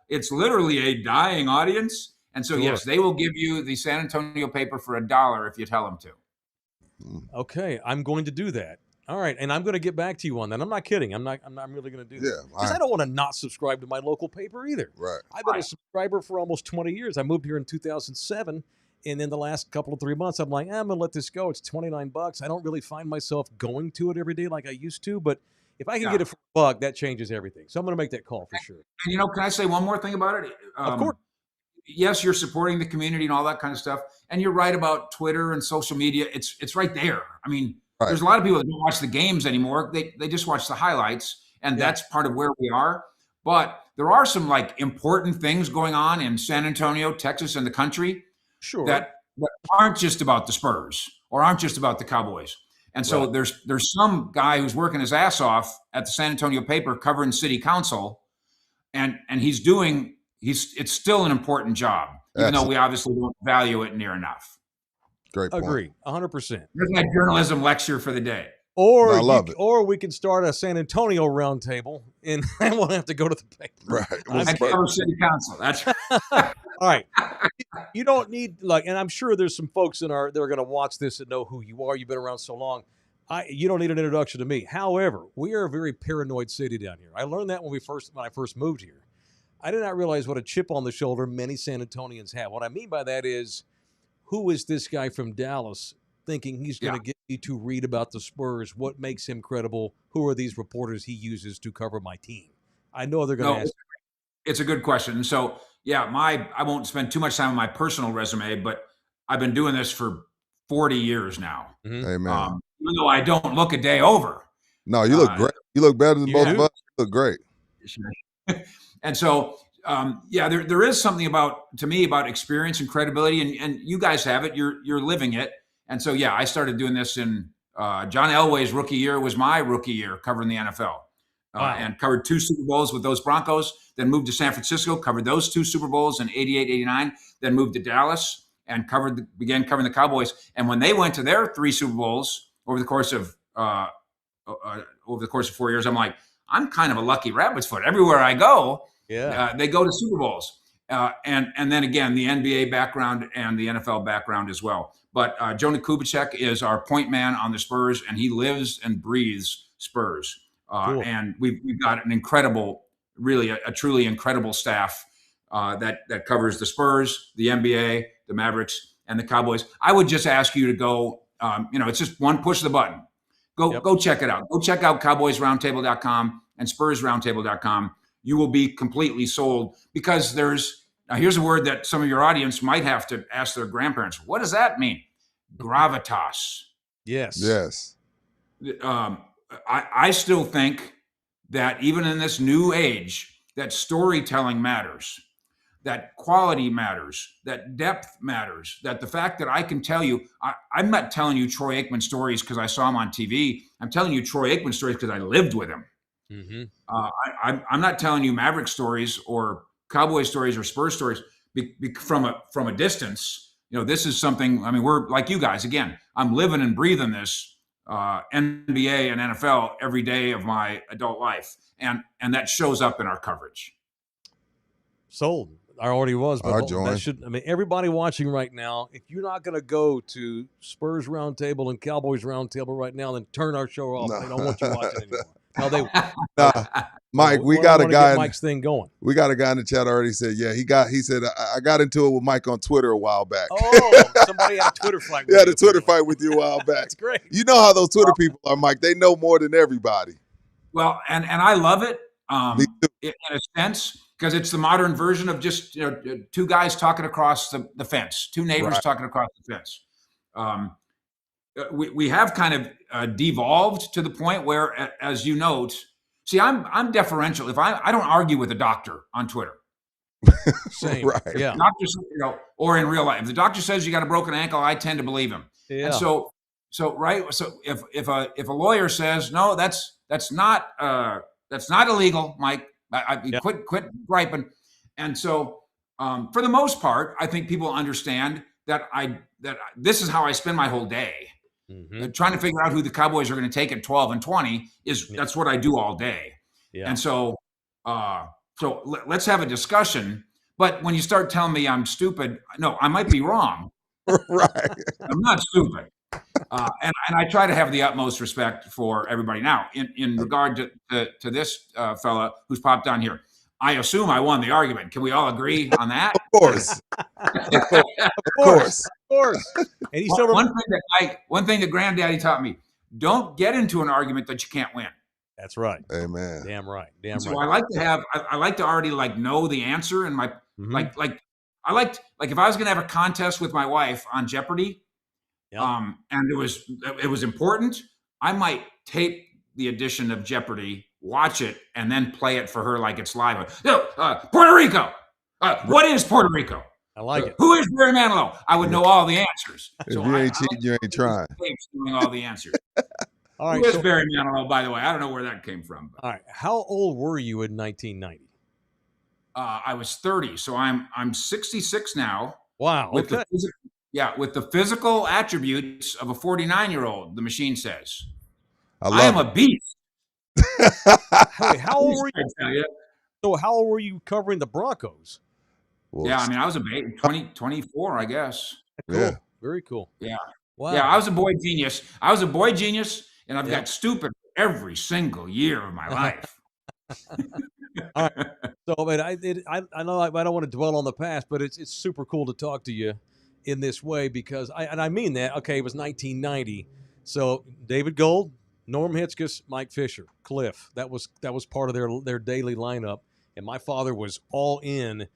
S5: it's literally a dying audience. And so, yes, they will give you the San Antonio paper for $1 if you tell them to.
S2: Okay, I'm going to do that. All right, and I'm going to get back to you on that. I'm not kidding. I'm really going to do that.
S3: Yeah,
S2: because I don't want to not subscribe to my local paper either.
S3: Right.
S2: I've been a subscriber for almost 20 years. I moved here in 2007, and in the last couple of 3 months, I'm like, I'm going to let this go. It's $29. I don't really find myself going to it every day like I used to, but if I can get it for $1, that changes everything. So I'm going to make that call for sure.
S5: And can I say one more thing about it?
S2: Of course.
S5: Yes, you're supporting the community and all that kind of stuff. And you're right about Twitter and social media. It's right there. I mean, there's a lot of people that don't watch the games anymore. They just watch the highlights, and that's part of where we are. But there are some important things going on in San Antonio, Texas, and the country that aren't just about the Spurs or aren't just about the Cowboys. And so there's some guy who's working his ass off at the San Antonio paper covering city council, and it's still an important job, even though we obviously don't value it near enough.
S3: Great point.
S2: Agree, 100%.
S5: There's my journalism lecture for the day.
S2: Or we can start a San Antonio roundtable, and I won't have to go to the paper.
S3: Right.
S5: I cover city council. That's
S2: all right. You don't need and I'm sure there's some folks that are going to watch this and know who you are. You've been around so long. You don't need an introduction to me. However, we are a very paranoid city down here. I learned that when I first moved here. I did not realize what a chip on the shoulder many San Antonians have. What I mean by that is, who is this guy from Dallas thinking he's going to get me to read about the Spurs? What makes him credible? Who are these reporters he uses to cover my team? I know they're going to ask.
S5: It's a good question. And so, I won't spend too much time on my personal resume, but I've been doing this for 40 years now.
S3: Mm-hmm. Amen.
S5: Even though I don't look a day over.
S3: No, you look great. You look better than both of us. You look great.
S5: And so, there is something to me about experience and credibility, and you guys have it. You're living it. And so, I started doing this in John Elway's rookie year was my rookie year covering the NFL, and covered 2 Super Bowls with those Broncos. Then moved to San Francisco, covered those 2 Super Bowls in '88, '89. Then moved to Dallas and began covering the Cowboys. And when they went to their 3 Super Bowls over the course of 4 years, I'm like, I'm kind of a lucky rabbit's foot. Everywhere I go, they go to Super Bowls. And then again, the NBA background and the NFL background as well. But Jonah Kubicek is our point man on the Spurs, and he lives and breathes Spurs. Cool. And we've got an incredible, really a truly incredible staff that covers the Spurs, the NBA, the Mavericks, and the Cowboys, I would just ask you to go. It's just one push of the button. Go check it out. Go check out CowboysRoundtable.com and SpursRoundtable.com. You will be completely sold, because here's a word that some of your audience might have to ask their grandparents. What does that mean? Gravitas.
S2: Yes.
S5: I still think that even in this new age, that storytelling matters, that quality matters, that depth matters, that the fact that I can tell you, I'm not telling you Troy Aikman stories because I saw him on TV. I'm telling you Troy Aikman stories because I lived with him.
S2: Mm-hmm.
S5: I'm not telling you Maverick stories or Cowboy stories or Spurs stories from a distance. This is something, we're like you guys. Again, I'm living and breathing this NBA and NFL every day of my adult life. And that shows up in our coverage.
S2: Sold. I already was, but
S3: I'll join.
S2: Everybody watching right now, if you're not going to go to Spurs Roundtable and Cowboys Roundtable right now, then turn our show off.
S3: No.
S2: They don't want you watching anymore. No, they.
S3: Mike, we got a guy.
S2: Get Mike's thing going.
S3: We got a guy in the chat already said, yeah, he said, I got into it with Mike on Twitter a while back.
S2: Oh, somebody had a Twitter fight with you.
S3: Yeah, the Twitter fight with you a while back.
S2: That's great.
S3: You know how those Twitter people are, Mike. They know more than everybody.
S5: Well, and I love it in a sense, because it's the modern version of just two guys talking across the fence, two neighbors talking across the fence. We have kind of devolved to the point where, as you note, see, I'm deferential. If I don't argue with a doctor on Twitter.
S2: Same.
S3: Right.
S2: Yeah.
S5: Doctors, or in real life, if the doctor says you got a broken ankle, I tend to believe him.
S2: Yeah.
S5: And so if a lawyer says no, that's not illegal, Mike. Quit griping. And so for the most part, I think people understand that this is how I spend my whole day.
S2: Mm-hmm.
S5: Trying to figure out who the Cowboys are going to take at 12 and 20 that's what I do all day.
S2: Yeah.
S5: And so let's have a discussion. But when you start telling me I'm stupid, no, I might be wrong.
S3: Right.
S5: I'm not stupid. And I try to have the utmost respect for everybody. Now, in regard to this fella who's popped on here, I assume I won the argument. Can we all agree on that?
S3: Of course.
S2: Of course. And he still
S5: one thing that Granddaddy taught me: don't get into an argument that you can't win.
S2: That's right.
S3: Amen.
S2: Damn right.
S5: So I like to already know the answer, and my I liked if I was going to have a contest with my wife on Jeopardy, and it was important, I might tape the edition of Jeopardy, watch it, and then play it for her like it's live. Puerto Rico. What is Puerto Rico?
S2: I like it.
S5: Who is Barry Manilow? I would know all the answers.
S3: If you ain't cheating, you ain't trying.
S5: Knowing all the answers.
S2: All right.
S5: Who is Barry Manilow, by the way? I don't know where that came from.
S2: All right. How old were you in 1990?
S5: I was 30, so I'm 66 now.
S2: Wow.
S5: With
S2: Okay.
S5: with the physical attributes of a 49-year-old, the machine says.
S3: I
S5: am a beast.
S2: Hey, how old were you? So how old were you covering the Broncos?
S3: Well,
S5: yeah, I was a baby, 24, I guess.
S2: Cool.
S3: Yeah.
S2: Very cool.
S5: Yeah.
S2: Wow.
S5: Yeah, I was a boy genius. And I've got stupid every single year of my life.
S2: All right. So, I know I don't want to dwell on the past, but it's super cool to talk to you in this way because I mean that. Okay, it was 1990. So David Gold, Norm Hitzges, Mike Fisher, Cliff. That was part of their daily lineup, and my father was all in.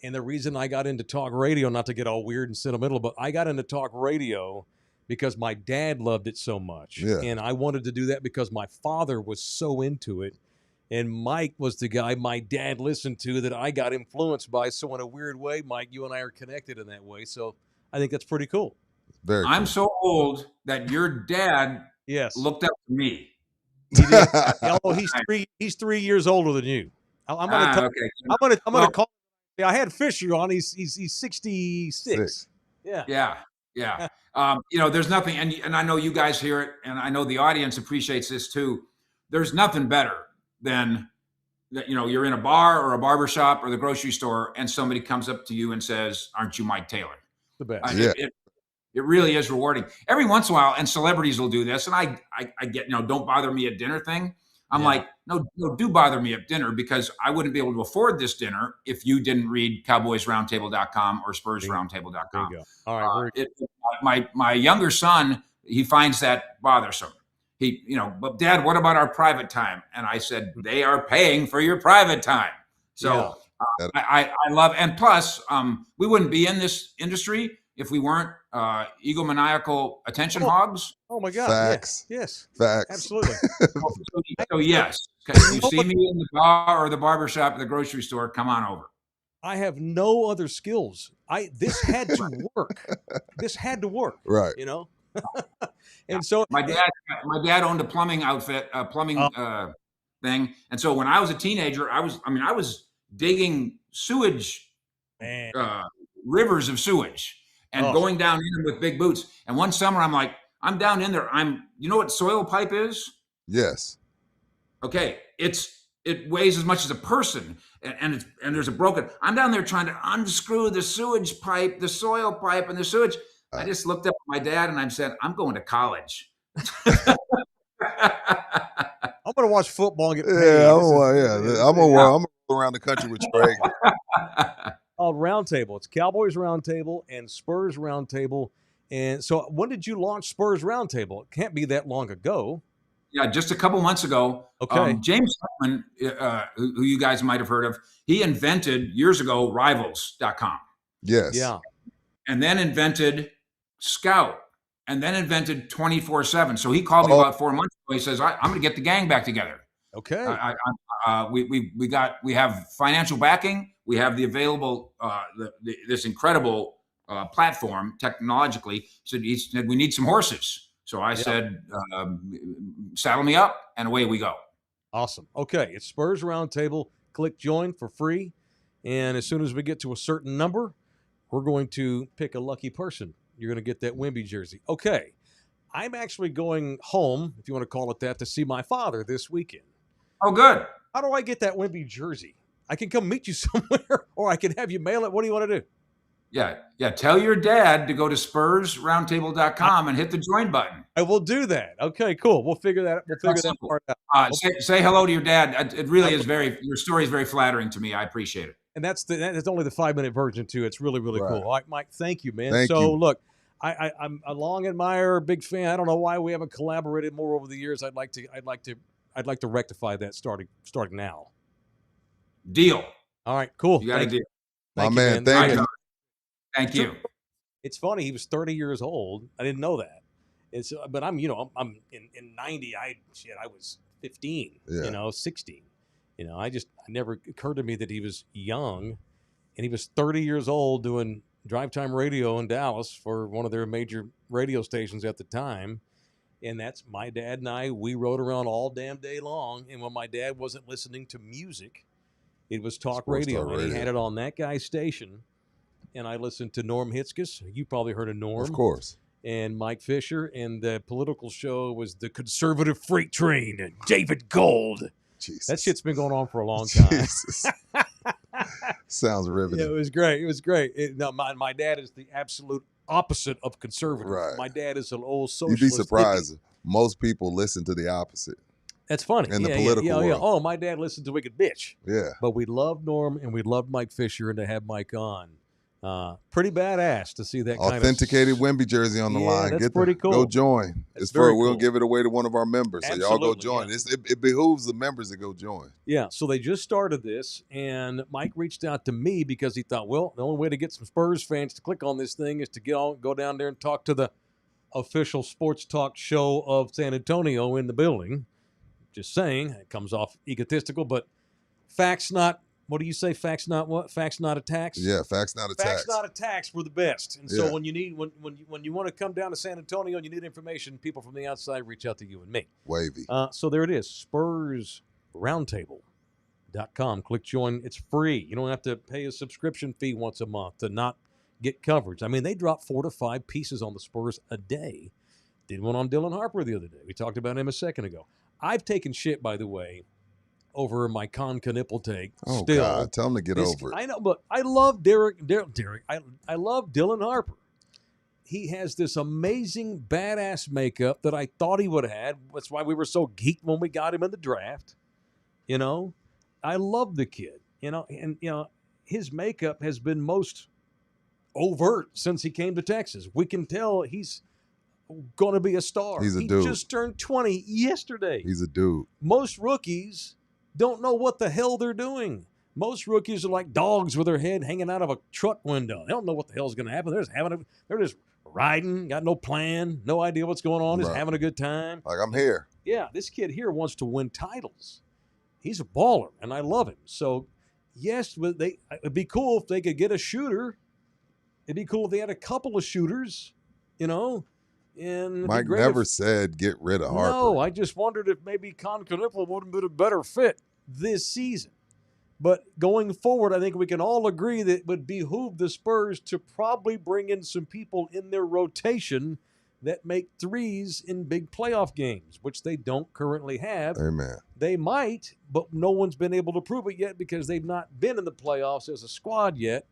S2: And the reason I got into talk radio, not to get all weird and sentimental, but I got into talk radio because my dad loved it so much.
S3: Yeah.
S2: And I wanted to do that because my father was so into it. And Mike was the guy my dad listened to that I got influenced by. So in a weird way, Mike, you and I are connected in that way. So I think that's pretty cool.
S3: Very cool.
S5: I'm so old that your dad looked up to me.
S2: He did. Oh, he's 3 years older than you. I'm gonna call. Yeah, I had Fisher on. He's 66.
S5: Yeah. There's nothing, and I know you guys hear it, and I know the audience appreciates this too. There's nothing better than that. You're in a bar or a barbershop or the grocery store, and somebody comes up to you and says, "Aren't you Mike Taylor?"
S2: The best.
S5: It really is rewarding. Every once in a while, and celebrities will do this, and I get don't bother me at dinner thing. I'm
S2: Yeah.
S5: like, no, do bother me at dinner because I wouldn't be able to afford this dinner if you didn't read CowboysRoundtable.com or SpursRoundtable.com.
S2: Bingo. All right. Very
S5: My younger son, he finds that bothersome. But Dad, what about our private time? And I said, they are paying for your private time. So I love, and plus, we wouldn't be in this industry if we weren't egomaniacal attention hogs.
S2: Oh my God.
S3: Facts.
S2: Yeah. Yes.
S3: Facts.
S2: Absolutely.
S5: So yes, if you see me in the bar or the barbershop or the grocery store, come on over.
S2: I have no other skills. This had to work. This had to work.
S3: Right.
S2: You know? And so
S5: My dad owned a plumbing outfit, thing. And so when I was a teenager, I was digging sewage,
S2: man,
S5: rivers of sewage and going down in them with big boots. And one summer I'm down in there. You know what soil pipe is?
S3: Yes.
S5: Okay. It weighs as much as a person and there's a broken, I'm down there trying to unscrew the sewage pipe, the soil pipe and the sewage. I just looked up at my dad and I said, I'm going to college.
S2: I'm going to watch football and get paid.
S3: Yeah, I'm going to roll around the country with Trey.
S2: Roundtable. It's Cowboys Roundtable and Spurs Roundtable. And so when did you launch Spurs Roundtable? It can't be that long ago.
S5: Yeah, just a couple months ago.
S2: Okay.
S5: James Hartman, who you guys might have heard of, he invented years ago Rivals.com.
S3: Yes.
S2: Yeah.
S5: And then invented Scout, and then invented 24/7. So he called me about 4 months ago. He says, "I'm going to get the gang back together."
S2: Okay.
S5: We have financial backing. We have the available this incredible platform technologically. So he said we need some horses. So I said, saddle me up, and away we go.
S2: Awesome. Okay, it's Spurs Roundtable. Click join for free, and as soon as we get to a certain number, we're going to pick a lucky person. You're going to get that Wemby jersey. Okay, I'm actually going home, if you want to call it that, to see my father this weekend.
S5: Oh, good.
S2: How do I get that Wemby jersey? I can come meet you somewhere, or I can have you mail it. What do you want to do?
S5: Yeah. Tell your dad to go to SpursRoundtable.com and hit the join button.
S2: I will do that. Okay, cool. We'll figure that part out.
S5: Say hello to your dad. It really is your story is very flattering to me. I appreciate it.
S2: And that's only the 5-minute version too. It's really, really cool. All right, Mike, thank you, man.
S3: Thank you.
S2: Look, I'm a long admirer, big fan. I don't know why we haven't collaborated more over the years. I'd like to rectify that starting now.
S5: Deal.
S2: All right, cool.
S5: You got a deal.
S3: My man, thank you.
S5: Thank you.
S2: It's funny. He was 30 years old. I didn't know that. But I'm in 90. I was 15. 16. I never occurred to me that he was young, and he was 30 years old doing drive time radio in Dallas for one of their major radio stations at the time. And that's my dad and I. We rode around all damn day long. And when my dad wasn't listening to music, it was talk radio. And he had it on that guy's station. And I listened to Norm Hitzges. You probably heard of Norm.
S3: Of course.
S2: And Mike Fisher. And the political show was the Conservative Freight Train and David Gold.
S3: Jesus.
S2: That shit's been going on for a long time.
S3: Jesus. Sounds riveting.
S2: Yeah, it was great. It was great. My dad is the absolute opposite of conservative.
S3: Right.
S2: My dad is an old socialist.
S3: You'd be surprised. Most people listen to the opposite.
S2: That's funny.
S3: In the political world.
S2: Oh, my dad listened to Wicked Bitch.
S3: Yeah.
S2: But we loved Norm and we loved Mike Fisher, and to have Mike on. Pretty badass to see that kind of
S3: authenticated Wemby jersey on the line.
S2: That's pretty cool.
S3: Go join. We'll give it away to one of our members. So y'all go join.
S2: Yeah.
S3: It behooves the members to go join.
S2: Yeah. So they just started this, and Mike reached out to me because he thought, well, the only way to get some Spurs fans to click on this thing is to go down there and talk to the official sports talk show of San Antonio in the building. Just saying, it comes off egotistical, but facts not. What do you say? Facts not what? Facts not attacks.
S3: Yeah, facts not attacks.
S2: Facts not attacks. We're the best. And so when you want to come down to San Antonio and you need information, people from the outside reach out to you and me.
S3: Wavy.
S2: So there it is. SpursRoundtable.com. Click join. It's free. You don't have to pay a subscription fee once a month to not get coverage. I mean, they drop 4 to 5 pieces on the Spurs a day. Did one on Dylan Harper the other day. We talked about him a second ago. I've taken shit, by the way, over my Con Knipple take.
S3: Oh,
S2: still.
S3: God. Tell him to get over it.
S2: I know, but I love Derek. I love Dylan Harper. he has this amazing badass makeup that I thought he would have had. That's why we were so geeked when we got him in the draft. You know, I love the kid. And his makeup has been most overt since he came to Texas. We can tell he's going to be a star.
S3: He's a
S2: he
S3: dude.
S2: just turned 20 yesterday.
S3: He's a dude.
S2: Most rookies don't know what the hell they're doing. Most rookies are like dogs with their head hanging out of a truck window. They don't know what the hell's going to happen. They're just riding, got no plan, no idea what's going on, just having a good time.
S3: Like, I'm here.
S2: Yeah, this kid here wants to win titles. He's a baller, and I love him. So, yes, it'd be cool if they could get a shooter. It'd be cool if they had a couple of shooters, And
S3: Mike never said get rid of Harper.
S2: No, I just wondered if maybe Con Knipple would have been a better fit this season. But going forward, I think we can all agree that it would behoove the Spurs to probably bring in some people in their rotation that make threes in big playoff games, which they don't currently have.
S3: Amen.
S2: They might, but no one's been able to prove it yet because they've not been in the playoffs as a squad yet.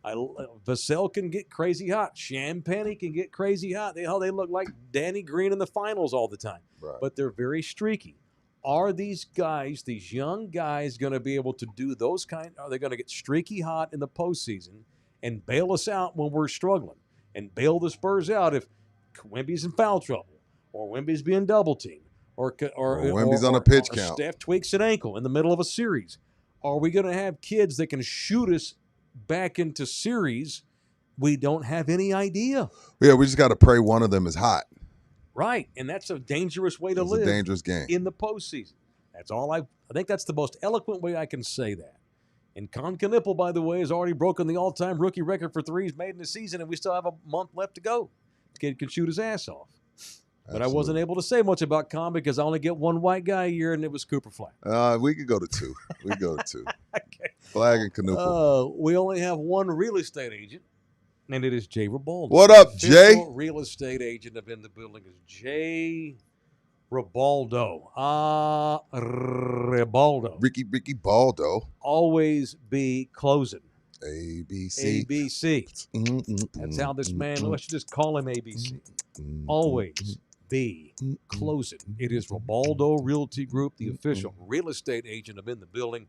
S2: Vassell can get crazy hot. Champagne can get crazy hot. They look like Danny Green in the finals all the time.
S3: Right.
S2: But they're very streaky. Are these guys, these young guys, going to be able to do those are they going to get streaky hot in the postseason and bail us out when we're struggling and bail the Spurs out if Wemby's in foul trouble or Wemby's being double teamed or
S3: Wemby's on a pitch count.
S2: Steph tweaks an ankle in the middle of a series? Are we going to have kids that can shoot us back into series? We don't have any idea.
S3: Yeah, we just got to pray one of them is hot.
S2: Right, and that's a dangerous way to live.
S3: It's a dangerous game
S2: in the postseason. That's all I think that's the most eloquent way I can say that. And Con Knipple, by the way, has already broken the all-time rookie record for threes made in the season, and we still have a month left to go. The kid can shoot his ass off. But I wasn't able to say much about Con because I only get one white guy a year, and it was Cooper Flag.
S3: We could go to two. We go to two.
S2: Okay.
S3: Flag and Knipple.
S2: We only have one real estate agent, and it is Jay Ribaldo.
S3: What up, Jay?
S2: Official real estate agent of In the Building is Jay Ribaldo. Ribaldo.
S3: Ricky Baldo.
S2: Always be closing.
S3: ABC.
S2: ABC. That's how this man, let's just call him ABC. Always be closing. It is Ribaldo Realty Group, the official real estate agent of In the Building.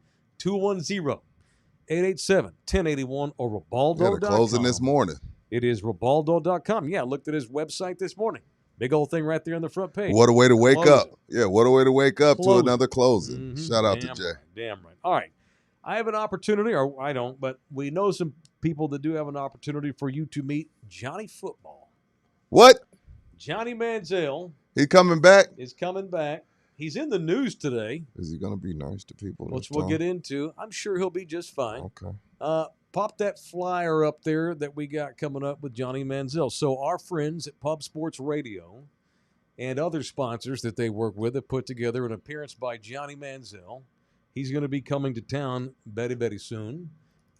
S2: 210-887-1081 or Ribaldo.com.
S3: Yeah, closing this morning.
S2: It is Ribaldo.com. Yeah, I looked at his website this morning. Big old thing right there on the front page.
S3: What a way to wake
S2: Closing.
S3: up. Yeah, what a way to wake up
S2: Closing.
S3: to another closing. Shout out to Jay.
S2: Right, damn right. All right. I have an opportunity, or I don't, but we know some people that do have an opportunity for you to meet Johnny Football.
S3: What?
S2: Johnny Manziel
S3: He coming back?
S2: is coming back. He's in the news today,
S3: Is he going to be nice to people?
S2: which
S3: this
S2: we'll
S3: time?
S2: get into. I'm sure he'll be just fine.
S3: Okay.
S2: Pop that flyer up there that we got coming up with Johnny Manziel. So our friends at Pub Sports Radio and other sponsors that they work with have put together an appearance by Johnny Manziel. He's going to be coming to town very, very soon.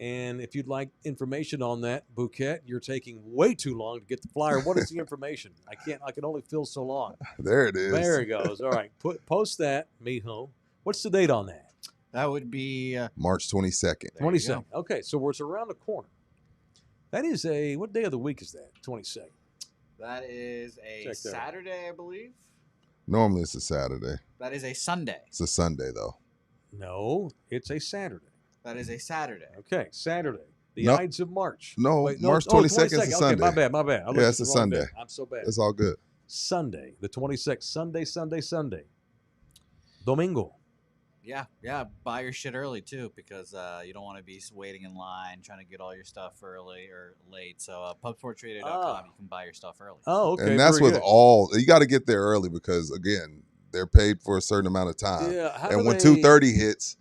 S2: And if you'd like information on that, Bouquet, you're taking way too long to get the flyer. What is the information? I can only fill so long.
S3: There it is.
S2: There it goes. All right. Post that, mijo. What's the date on that?
S4: That would be
S3: March 22nd.
S2: 22nd. Okay, so it's around the corner. That is what day of the week is that? 22nd.
S4: That is a
S2: Check that out.
S4: Saturday, I believe.
S3: Normally it's a Saturday.
S4: That is a Sunday.
S3: It's a Sunday, though.
S2: No, it's a Saturday.
S4: That is a Saturday.
S2: Okay, Saturday. The
S3: No.
S2: Ides of March.
S3: No,
S2: Wait,
S3: March 22nd is a Sunday.
S2: Okay, my bad.
S3: Yeah, it's a Sunday.
S2: I'm so bad.
S3: It's all good.
S2: Sunday, the 26th. Sunday. Domingo.
S4: Yeah. Buy your shit early too, because you don't want to be waiting in line trying to get all your stuff early or late. So pubsportsradio.com, you can buy your stuff early.
S2: Oh, okay.
S3: And that's
S2: very
S3: with
S2: good.
S3: all. You got to get there early because, again, they're paid for a certain amount of time.
S2: Yeah, how
S3: and
S2: do
S3: when
S2: they-
S3: 2:30 hits,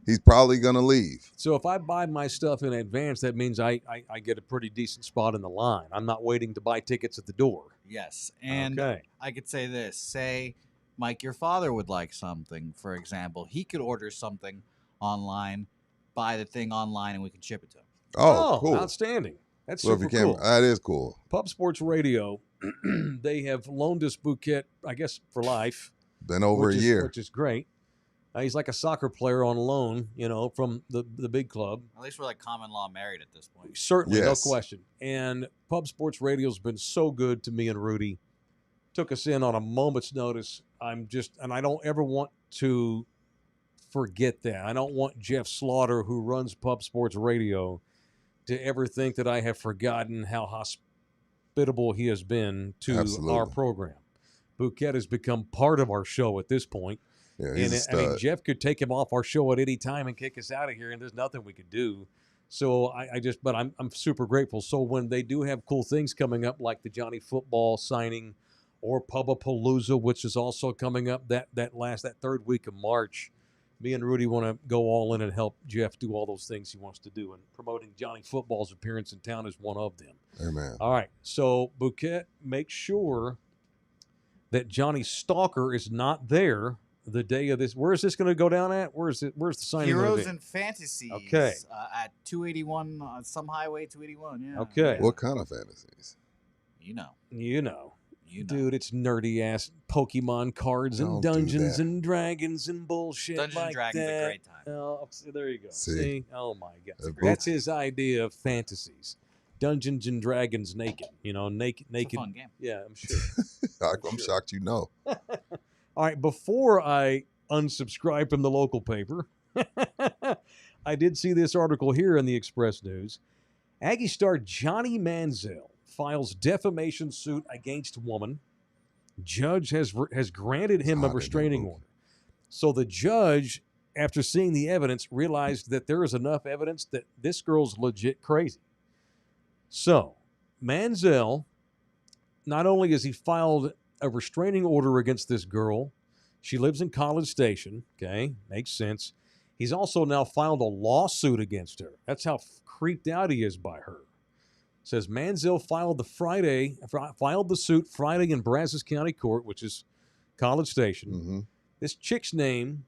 S3: he's probably going to leave.
S2: So if I buy my stuff in advance, that means I get a pretty decent spot in the line. I'm not waiting to buy tickets at the door.
S4: Yes. And
S2: Okay.
S4: I could say this. Say, Mike, your father would like something, for example. He could order something online, buy the thing online, and we can ship it to him.
S3: Oh, cool.
S2: Outstanding. That's
S3: So if
S2: super
S3: you can't,
S2: cool.
S3: that is cool.
S2: Pub Sports Radio, they have loaned us Bouquet, I guess, for life.
S3: Been over
S2: which
S3: a
S2: is-
S3: year.
S2: Which is great. He's like a soccer player on loan, from the big club.
S4: At least we're like common law married at this point.
S2: Certainly,
S3: Yes.
S2: no question. And Pub Sports Radio's been so good to me and Rudy. Took us in on a moment's notice. And I don't ever want to forget that. I don't want Jeff Slaughter, who runs Pub Sports Radio, to ever think that I have forgotten how hospitable he has been to
S3: Absolutely.
S2: our program. Bouquet has become part of our show at this point.
S3: Yeah, he's a stud.
S2: Jeff could take him off our show at any time and kick us out of here, and there's nothing we could do. So but I'm super grateful. So when they do have cool things coming up, like the Johnny Football signing, or Pubapalooza, which is also coming up that third week of March, me and Rudy want to go all in and help Jeff do all those things he wants to do, and promoting Johnny Football's appearance in town is one of them.
S3: Amen.
S2: All right, so Bouquet, make sure that Johnny Stalker is not there the day of this. Where is this going to go down at? Where's the signing?
S4: Heroes and Fantasies.
S2: Okay.
S4: At 281, some highway 281. Yeah.
S2: Okay.
S3: What kind of fantasies?
S4: You know.
S2: Dude, it's nerdy ass Pokemon cards and
S3: Don't do
S2: Dungeons
S3: that.
S2: and Dragons and bullshit
S4: Dungeons
S2: like
S4: and Dragons
S2: that.
S4: a great time.
S2: Oh, there you go.
S3: See?
S2: Oh my god,
S3: That's
S2: that's his idea of fantasies. Dungeons and Dragons naked. Naked.
S4: It's a fun game.
S2: Yeah, I'm sure.
S3: I'm shocked you know.
S2: All right, before I unsubscribe from the local paper, I did see this article here in the Express News. Aggie star Johnny Manziel files defamation suit against woman. Judge has granted him a restraining order. So the judge, after seeing the evidence, realized that there is enough evidence that this girl's legit crazy. So Manziel, not only has he filed a restraining order against this girl, she lives in College Station, okay, makes sense. He's also now filed a lawsuit against her. That's how creeped out he is by her. Says Manziel filed the suit Friday in Brazos County Court, which is College Station.
S3: Mm-hmm.
S2: This chick's name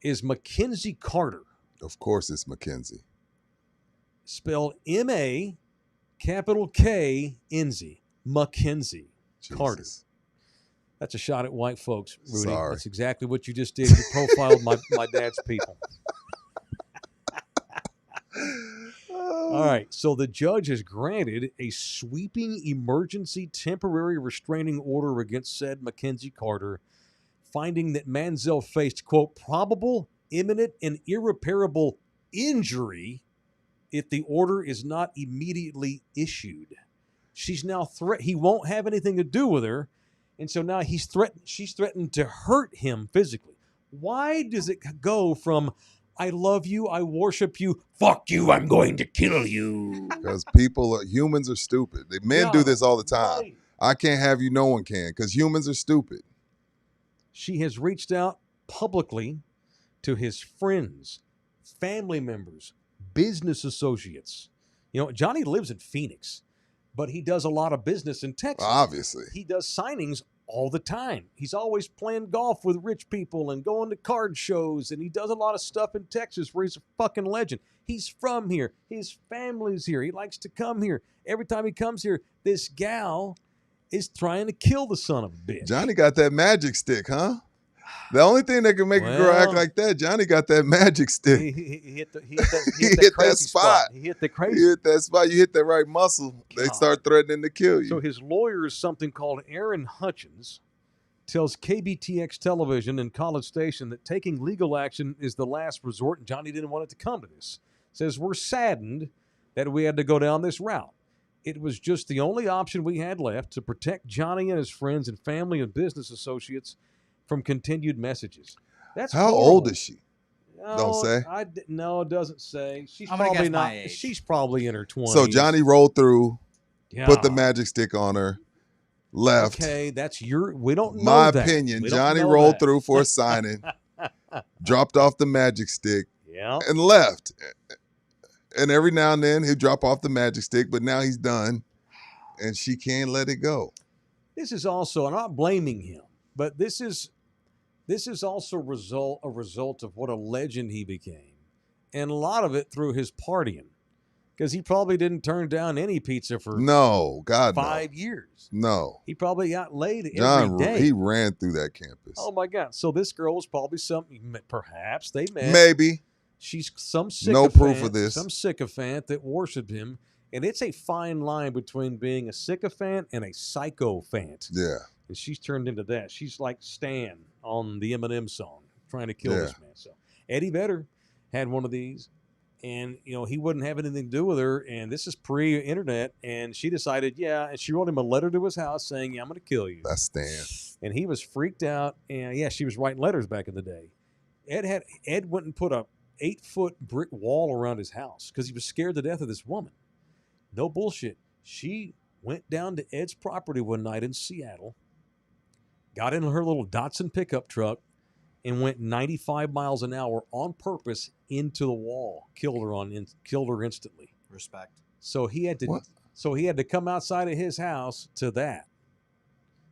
S2: is Mackenzie Carter.
S3: Of course, it's Mackenzie.
S2: Spelled M-A, capital K-N-Z. Mackenzie Carter.
S3: Jesus.
S2: That's a shot at white folks, Rudy.
S3: Sorry.
S2: That's exactly what you just did. You profiled my dad's people. All right, so the judge has granted a sweeping emergency temporary restraining order against said Mackenzie Carter, finding that Manziel faced, quote, probable, imminent, and irreparable injury if the order is not immediately issued. She's now he won't have anything to do with her, and so now she's threatened to hurt him physically. Why does it go from I love you, I worship you, fuck you, I'm going to kill you?
S3: Because humans are stupid. Men do this all the time.
S2: Right.
S3: I can't have you, no one can, because humans are stupid.
S2: She has reached out publicly to his friends, family members, business associates. Johnny lives in Phoenix, but he does a lot of business in Texas.
S3: Obviously.
S2: He does signings all the time. He's always playing golf with rich people and going to card shows, and he does a lot of stuff in Texas where he's a fucking legend. He's from here. His family's here. He likes to come here. Every time he comes here, this gal is trying to kill the son of a bitch.
S3: Johnny got that magic stick, huh? The only thing that can make a girl act like that, Johnny got that magic stick.
S2: He hit that crazy spot. He hit the crazy.
S3: You hit that spot. You hit that right muscle. They start threatening to kill you.
S2: So his lawyer is something called Aaron Hutchins, tells KBTX Television and College Station that taking legal action is the last resort, and Johnny didn't want it to come to this. Says, we're saddened that we had to go down this route. It was just the only option we had left to protect Johnny and his friends and family and business associates from continued messages. That's
S3: How
S2: horrible.
S3: old is she?
S2: No,
S3: Don't say.
S2: No, it doesn't say. She's
S4: I'm gonna
S2: probably
S4: guess
S2: not.
S4: my age.
S2: She's probably in her 20s.
S3: So Johnny rolled through, put the
S2: Yeah.
S3: magic stick on her, left.
S2: Okay, that's we don't know
S3: My
S2: that.
S3: opinion,
S2: We don't
S3: Johnny
S2: know
S3: rolled
S2: that.
S3: through for a signing, dropped off the magic stick,
S2: Yeah.
S3: and left. And every now and then he'll drop off the magic stick, but now he's done, and she can't let it go.
S2: This is also, I'm not blaming him, but this is also a result of what a legend he became. And a lot of it through his partying. Because he probably didn't turn down any pizza for
S3: No, God,
S2: 5 years.
S3: No.
S2: He probably got laid
S3: John,
S2: every day.
S3: he ran through that campus.
S2: Oh my God! So this girl was probably something. Perhaps they met.
S3: Maybe.
S2: She's some
S3: No
S2: sycophant,
S3: proof of this.
S2: Some sycophant that worshipped him, and it's a fine line between being a sycophant and a psychophant.
S3: Yeah.
S2: And she's turned into that. She's like Stan on the Eminem song, trying to kill this man. So Eddie Vedder had one of these, and he wouldn't have anything to do with her. And this is pre-internet, and she decided, and she wrote him a letter to his house saying, "Yeah, I'm going to kill you."
S3: That's Stan.
S2: And he was freaked out. And she was writing letters back in the day. Ed went and put a 8-foot brick wall around his house because he was scared to death of this woman. No bullshit. She went down to Ed's property one night in Seattle, got in her little Datsun pickup truck, and went 95 miles an hour on purpose into the wall. Killed her instantly.
S4: Respect.
S2: So he had to come outside of his house to that.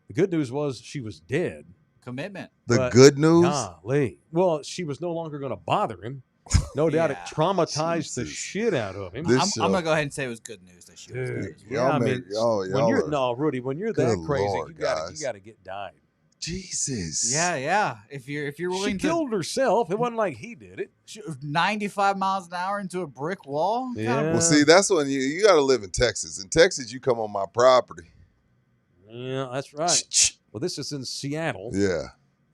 S2: The good news was she was dead.
S4: Commitment.
S3: The good news?
S2: Golly. Well, she was no longer going to bother him. No doubt it traumatized the shit out of him.
S4: I'm going to go ahead and say it was good news that she was dead.
S2: Rudy, when you're that crazy,
S3: Lord,
S2: you got to get died.
S3: Jesus.
S4: Yeah. If you're willing
S2: she killed herself. It wasn't like he did it.
S4: 95 miles an hour into a brick wall?
S2: Yeah.
S3: Well, see, that's when you got to live in Texas. In Texas, you come on my property.
S2: Yeah, that's right. Well, this is in Seattle.
S3: Yeah.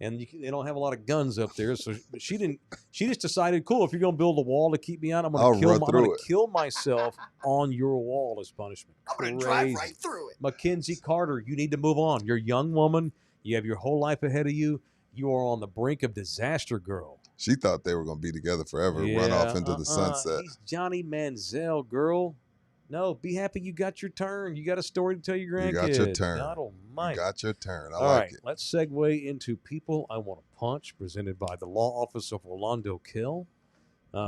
S2: And they don't have a lot of guns up there, so she didn't. She just decided, cool, if you're going to build a wall to keep me out, I'm going to kill myself on your wall as punishment.
S4: I'm going to drive right through it.
S2: Mackenzie Carter, you need to move on. You're a young woman. You have your whole life ahead of you. You are on the brink of disaster, girl.
S3: She thought they were going to be together forever, run off into the sunset.
S2: He's Johnny Manziel, girl. No, be happy you got your turn. You got a story to tell your grandkids.
S3: You got your turn.
S2: God almighty.
S3: You got your turn. I
S2: All
S3: like
S2: right,
S3: it.
S2: let's segue into People I Want to Punch, presented by the Law Office of Orlando Kell,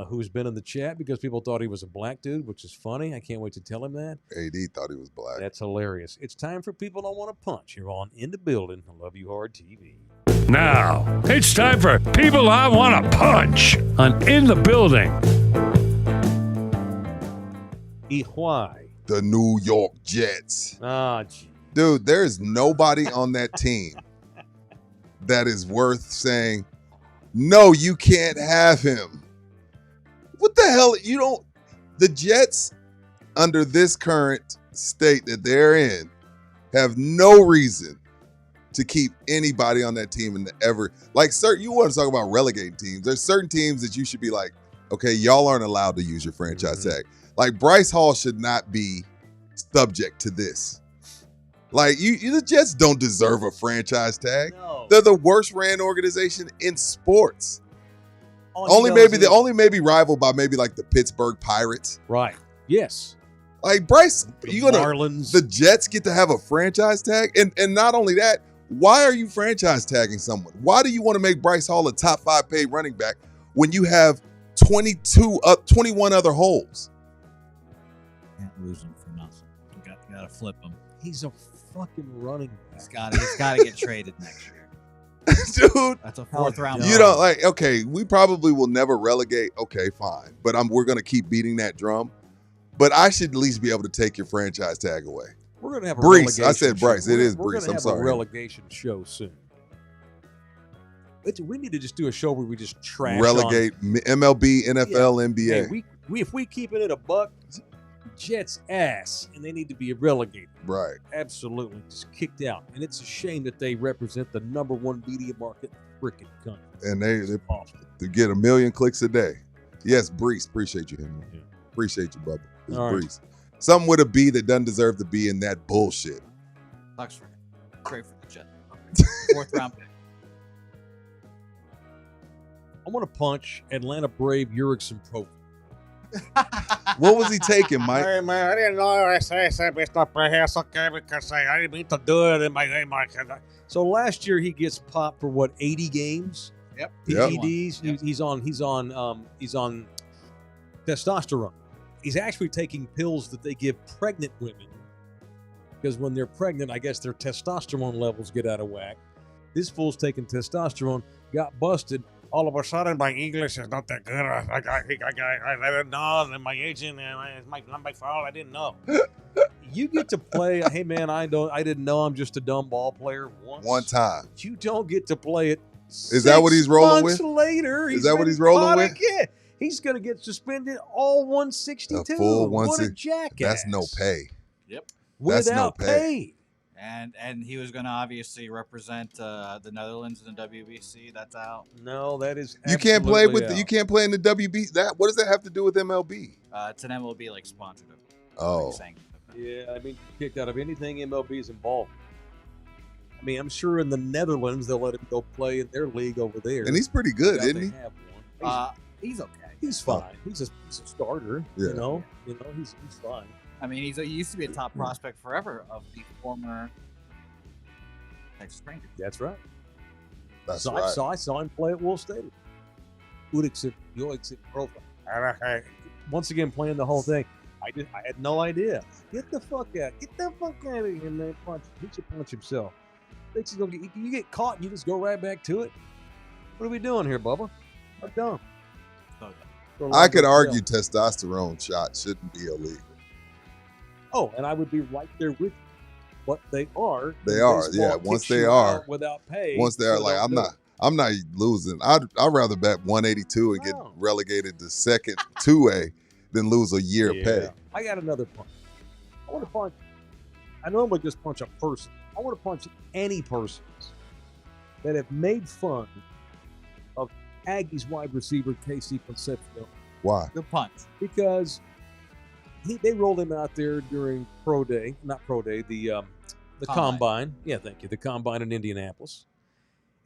S2: who's been in the chat because people thought he was a black dude, which is funny. I can't wait to tell him that.
S3: AD thought he was black.
S2: That's hilarious. It's time for People I Want to Punch. You're on In the Building. I Love You Hard TV.
S1: Now, it's time for People I Want to Punch on In the Building.
S2: Why?
S3: The New York Jets.
S2: Gee.
S3: Dude, there is nobody on that team that is worth saying, no, you can't have him. What the hell? The Jets, under this current state that they're in, have no reason to keep anybody on that team and ever. You want to talk about relegating teams. There's certain teams that you should be like, okay, y'all aren't allowed to use your franchise tag. Like, Bryce Hall should not be subject to this. Like, the Jets don't deserve a franchise tag.
S2: No.
S3: They're the worst ran organization in sports. Only maybe rivaled by maybe like the Pittsburgh Pirates.
S2: Right. Yes.
S3: Like, Bryce,
S2: Marlins.
S3: The Jets get to have a franchise tag? And not only that, why are you franchise tagging someone? Why do you want to make Bryce Hall a top 5 paid running back when you have 21 other holes?
S4: Can't lose him for nothing. You got to flip him.
S2: He's a fucking running back.
S4: He's got to get traded next year.
S3: Dude,
S4: that's a 4th round.
S3: You don't okay, we probably will never relegate. Okay, fine. But we're going to keep beating that drum. But I should at least be able to take your franchise tag away.
S2: We're going to have a
S3: Bryce.
S2: relegation
S3: I said Bryce.
S2: Show.
S3: It is
S2: We're
S3: Bryce.
S2: gonna
S3: I'm sorry.
S2: Have a relegation show soon. We need to just do a show where we just trash
S3: relegate MLB, NFL, NBA.
S2: Hey, if we keep it at a buck, Jets ass, and they need to be relegated.
S3: Right.
S2: Absolutely. Just kicked out. And it's a shame that they represent the #1 media market in the freaking country.
S3: And they get 1 million clicks a day. Yes, Brees. Appreciate you, Henry. Yeah. Appreciate you, brother. It's Brees. Something with a B that doesn't deserve to be in that bullshit.
S4: Sucks for him. Great for the Jets. 4th round pick.
S2: I want to punch Atlanta Brave Jurickson Profit.
S3: What was he taking, Mike?
S6: Hey, man, I didn't know I said Mr. Prehes, okay, because I didn't mean to do it in my game.
S2: So last year he gets popped for 80 games?
S4: Yep.
S2: PEDs.
S4: Yep.
S2: He's on testosterone. He's actually taking pills that they give pregnant women because when they're pregnant, I guess their testosterone levels get out of whack. This fool's taking testosterone, got busted.
S6: all of a sudden my English is not that good. I didn't know, and my agent, it's not my fault. I didn't know.
S2: You get to play. Hey man, I didn't know I'm just a dumb ball player once.
S3: One time.
S2: But you don't get to play it.
S3: Is that what he's rolling
S2: months
S3: with?
S2: Later,
S3: Is that what he's rolling with?
S2: Again. He's gonna get suspended all 162.
S3: A full
S2: What a jackass!
S3: That's no pay.
S4: Yep.
S3: That's no
S2: Without
S3: pay.
S2: pay.
S4: And he was going to obviously represent the Netherlands in the WBC. That's out.
S2: No, that is.
S3: You can't play with.
S2: out.
S3: You can't play in the WB. What does that have to do with MLB?
S4: It's an MLB like sponsored.
S3: Oh.
S4: Like,
S2: Yeah, I mean, kicked out of anything MLB is involved. I mean, I'm sure in the Netherlands they'll let him go play in their league over there.
S3: And he's pretty good,
S2: Without
S3: isn't he?
S2: they have one.
S4: he's okay.
S2: He's fine. He's a starter.
S3: Yeah.
S2: You know, he's fine.
S4: I mean, he used to be a top prospect forever of the former Texas Rangers.
S2: That's right.
S3: That's
S2: So
S3: right.
S2: I saw him play at Wolf Stadium. Profile. Once again, playing the whole thing. I had no idea. Get the fuck out. Get the fuck out of here, man. He should punch himself. Thinks he's gonna you get caught and you just go right back to it. What are we doing here, Bubba? I'm dumb.
S3: I could argue testosterone shots shouldn't be illegal.
S2: Oh, and I would be right there with you. But they are.
S3: They are,
S2: Baseball
S3: yeah. Once
S2: kicks
S3: they
S2: you
S3: are,
S2: out without pay.
S3: once they are,
S2: so
S3: like,
S2: don't do it.
S3: I'm not losing. I'd rather bet 182 and get
S2: No.
S3: relegated to second 2A than lose a year of pay.
S2: I got another punch. I want to punch. I normally just punch a person. I want to punch any persons that have made fun of Aggies wide receiver Casey Concepcion
S3: Why?
S4: Good punch.
S2: because they rolled him out there during the combine. Yeah, thank you. The combine in Indianapolis,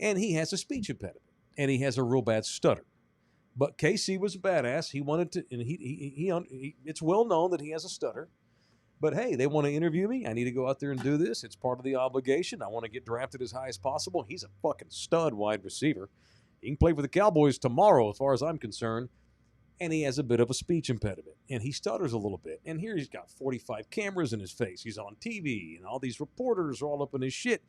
S2: and he has a speech impediment and he has a real bad stutter. But KC was a badass. He wanted to, and he it's well known that he has a stutter. But hey, they want to interview me. I need to go out there and do this. It's part of the obligation. I want to get drafted as high as possible. He's a fucking stud wide receiver. He can play for the Cowboys tomorrow, as far as I'm concerned. And he has a bit of a speech impediment, and he stutters a little bit. And here he's got 45 cameras in his face. He's on TV, and all these reporters are all up in his shit.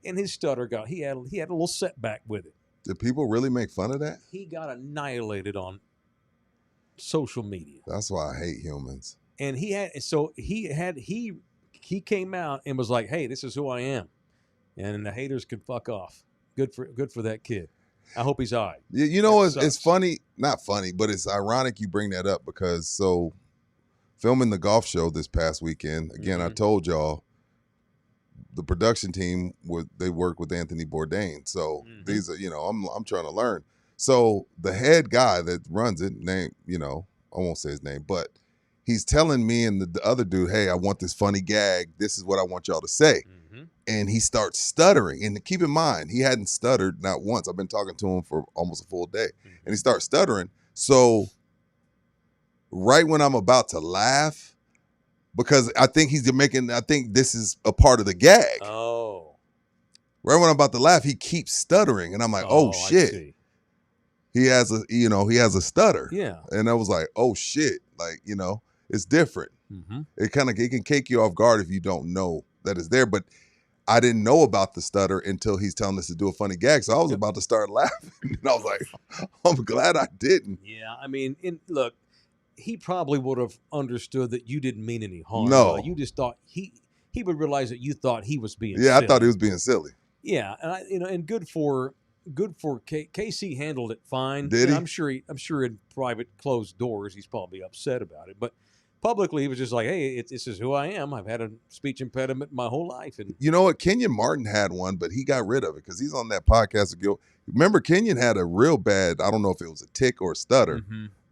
S2: And his stutter he had a little setback with it.
S3: Did people really make fun of that?
S2: He got annihilated on social media.
S3: That's why I hate humans.
S2: And he came out and was like, "Hey, this is who I am," and the haters can fuck off. Good for that kid. I hope he's all right.
S3: You know,
S2: That
S3: it's
S2: sucks.
S3: funny, not funny, but it's ironic you bring that up because filming the golf show this past weekend, again, I told y'all the production team they work with Anthony Bourdain. So these are, I'm trying to learn. So the head guy that runs it, I won't say his name, but he's telling me and the other dude, hey, I want this funny gag. This is what I want y'all to say. And he starts stuttering. And keep in mind, he hadn't stuttered not once. I've been talking to him for almost a full day. And he starts stuttering. So right when I'm about to laugh, because I think I think this is a part of the gag.
S2: Oh.
S3: Right when I'm about to laugh, he keeps stuttering. And I'm like, oh
S2: I
S3: shit.
S2: see.
S3: He has a stutter.
S2: Yeah.
S3: And I was like, oh shit. Like, it's different. It can take you off guard if you don't know that it's there. But I didn't know about the stutter until he's telling us to do a funny gag. So I was about to start laughing. And I was like, I'm glad I didn't.
S2: Yeah, I mean, look, he probably would have understood that you didn't mean any harm.
S3: No.
S2: You just thought he would realize that you thought he was being
S3: Yeah,
S2: silly.
S3: I thought he was being silly.
S2: Yeah, and and good for Casey handled it fine.
S3: Did he?
S2: I'm sure in private closed doors he's probably upset about it, but publicly he was just like, hey, this is who I am. I've had a speech impediment my whole life. And
S3: You know what? Kenyon Martin had one, but he got rid of it because he's on that podcast. Remember, Kenyon had a real bad, I don't know if it was a tick or a stutter,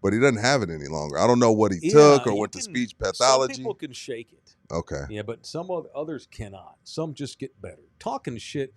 S3: but he doesn't have it any longer. I don't know what he took or what the speech pathology.
S2: Some people can shake it.
S3: Okay.
S2: Yeah, but some others cannot. Some just get better. Talking shit.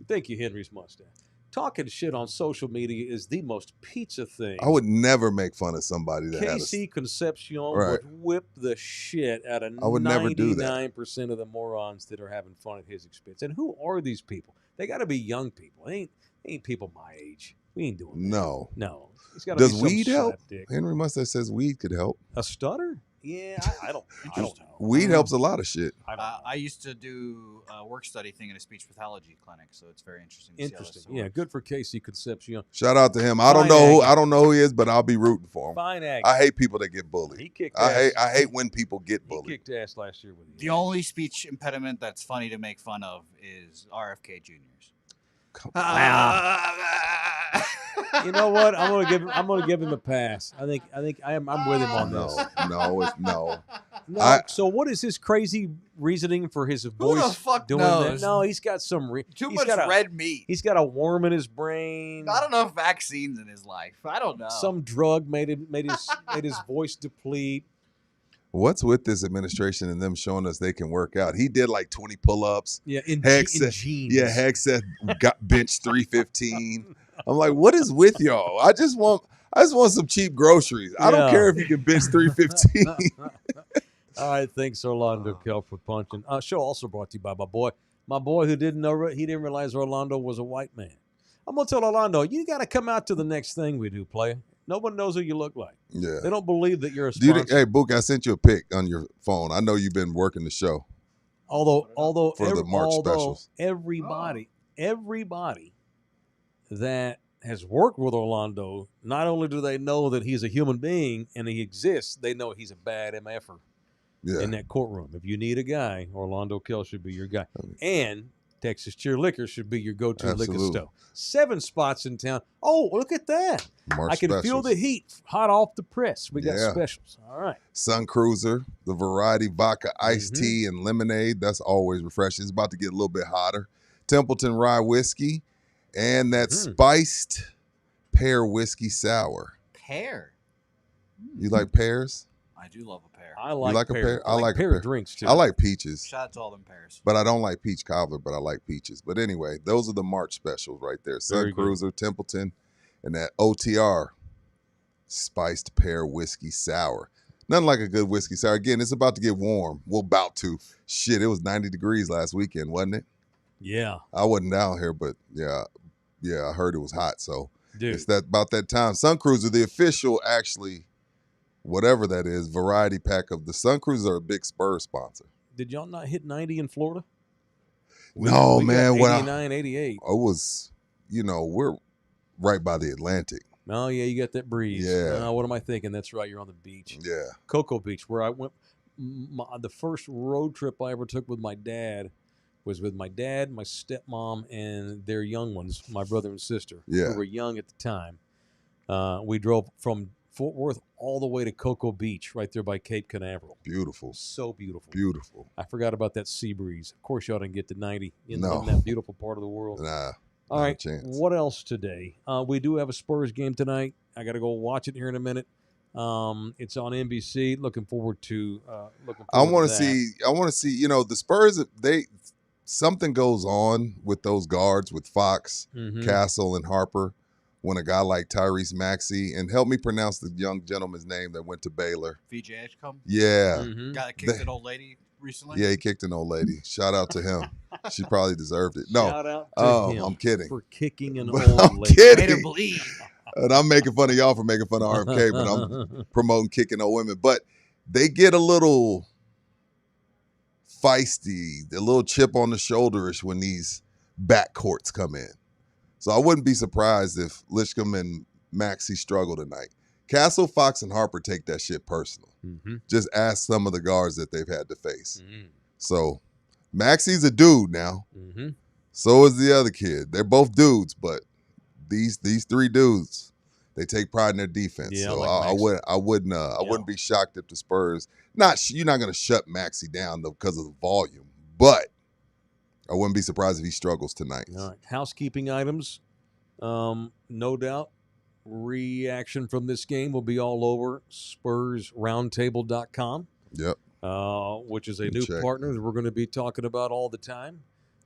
S2: Thank you, Henry's mustache. Talking shit on social media is the most pizza thing.
S3: I would never make fun of somebody that
S2: Casey Concepcion
S3: Right.
S2: would whip the shit out of
S3: I would never do that.
S2: 99% of the morons that are having fun at his expense. And who are these people? They got to be young people. They ain't people my age. We ain't doing that.
S3: No.
S2: No. It's gotta
S3: Does
S2: be some
S3: weed help?
S2: slapdick.
S3: Henry Mustache says weed could help.
S2: A stutter? Yeah, I don't know.
S3: Weed helps a lot of shit.
S4: I used to do a work study thing in a speech pathology clinic, so it's very interesting. To
S2: Interesting.
S4: See how this
S2: Yeah,
S4: works.
S2: good for Casey Concepcion.
S3: Shout out to him. I don't
S2: Fine
S3: know who
S2: Aggie.
S3: I don't know who he is, but I'll be rooting for him.
S2: Fine Aggie.
S3: I hate people that get bullied.
S2: He kicked ass.
S3: I hate when people get
S2: He
S3: bullied.
S2: kicked ass last year with you.
S4: The only speech impediment that's funny to make fun of is RFK Jr.'s.
S2: You know what? I'm gonna give him a pass. I'm with him on this.
S3: No.
S2: No. So what is his crazy reasoning for his voice
S4: the fuck
S2: doing
S4: knows?
S2: that? No, he's got some
S4: Too
S2: he's
S4: much
S2: got
S4: red meat.
S2: He's got a worm in his brain.
S4: Not enough vaccines in his life. I don't know.
S2: Some drug made his voice deplete.
S3: What's with this administration and them showing us they can work out? He did like 20 pull-ups.
S2: Yeah, in jeans.
S3: Yeah, Hex said got bench 315. I'm like, what is with y'all? I just want some cheap groceries. I don't care if you can bench 315.
S2: All right, thanks Orlando Kelp for punching. Show also brought to you by my boy who didn't realize Orlando was a white man. I'm gonna tell Orlando, you got to come out to the next thing we do, player. No one knows who you look like.
S3: Yeah,
S2: they don't believe that you're a sponsor.
S3: Hey, Book, I sent you a pic on your phone. I know you've been working the show.
S2: Although
S3: the March specials,
S2: everybody that has worked with Orlando, not only do they know that he's a human being and he exists, they know he's a bad MFer in that courtroom. If you need a guy, Orlando Kell should be your guy. And Texas Cheer Liquor should be your go-to liquor store. 7 spots in town. Oh, look at that.
S3: March
S2: I can feel the heat hot off the press. We got specials. All right.
S3: Sun Cruiser, the variety vodka, iced tea, and lemonade. That's always refreshing. It's about to get a little bit hotter. Templeton Rye Whiskey. And that spiced pear whiskey sour.
S4: Pear?
S3: You like pears?
S4: I do love a pear.
S2: I like
S3: a pear.
S2: I like pear drinks too.
S3: I like peaches.
S4: Shout out to all them pears.
S3: But I don't like peach cobbler, but I like peaches. But anyway, those are the March specials right there. Sun Cruiser, Templeton, and that OTR spiced pear whiskey sour. Nothing like a good whiskey sour. Again, it's about to get warm. We're about to. Shit, it was 90 degrees last weekend, wasn't it?
S2: Yeah.
S3: I wasn't down here, but yeah, I heard it was hot. So
S2: it's
S3: about that time. Sun Cruiser, the official, actually, whatever that is, variety pack of the Sun Cruisers are a big Spurs sponsor.
S2: Did y'all not hit 90 in Florida?
S3: No, man.
S2: 89, 88.
S3: I was, we're right by the Atlantic.
S2: Oh, yeah, you got that breeze.
S3: Yeah.
S2: What am I thinking? That's right, you're on the beach.
S3: Yeah.
S2: Cocoa Beach, where I went. The first road trip I ever took with my dad was with my dad, my stepmom, and their young ones, my brother and sister, who were young at the time. We drove from Fort Worth all the way to Cocoa Beach, right there by Cape Canaveral.
S3: Beautiful.
S2: So beautiful.
S3: Beautiful.
S2: I forgot about that sea breeze. Of course, y'all didn't get to 90 in that beautiful part of the world.
S3: Nah.
S2: All right. What else today? We do have a Spurs game tonight. I got to go watch it here in a minute. It's on NBC. Looking forward to. I
S3: want to see. The Spurs. Something goes on with those guards with Fox, Castle, and Harper. When a guy like Tyrese Maxey, and help me pronounce the young gentleman's name that went to Baylor.
S4: VJ Edgecombe?
S3: Yeah.
S4: Guy that kicked an old lady recently?
S3: Yeah, he kicked an old lady. Shout out to him. She probably deserved it. No.
S2: Shout out to him.
S3: I'm kidding.
S2: For kicking an old
S3: I'm
S2: lady.
S3: kidding.
S4: Made her bleed.
S3: And I'm making fun of y'all for making fun of RFK, but I'm promoting kicking old women. But they get a little feisty, a little chip on the shoulder-ish when these backcourts come in. So I wouldn't be surprised if Lishcombe and Maxey struggle tonight. Castle, Fox, and Harper take that shit personal. Just ask some of the guards that they've had to face. So Maxey's a dude now. So is the other kid. They're both dudes, but these 3 dudes, they take pride in their defense.
S2: Yeah,
S3: so
S2: I
S3: wouldn't be shocked if the Spurs you're not going to shut Maxey down though because of the volume, but I wouldn't be surprised if he struggles tonight.
S2: All right. Housekeeping items. No doubt reaction from this game will be all over SpursRoundtable.com.
S3: Yep.
S2: Which is a new partner that we're going to be talking about all the time.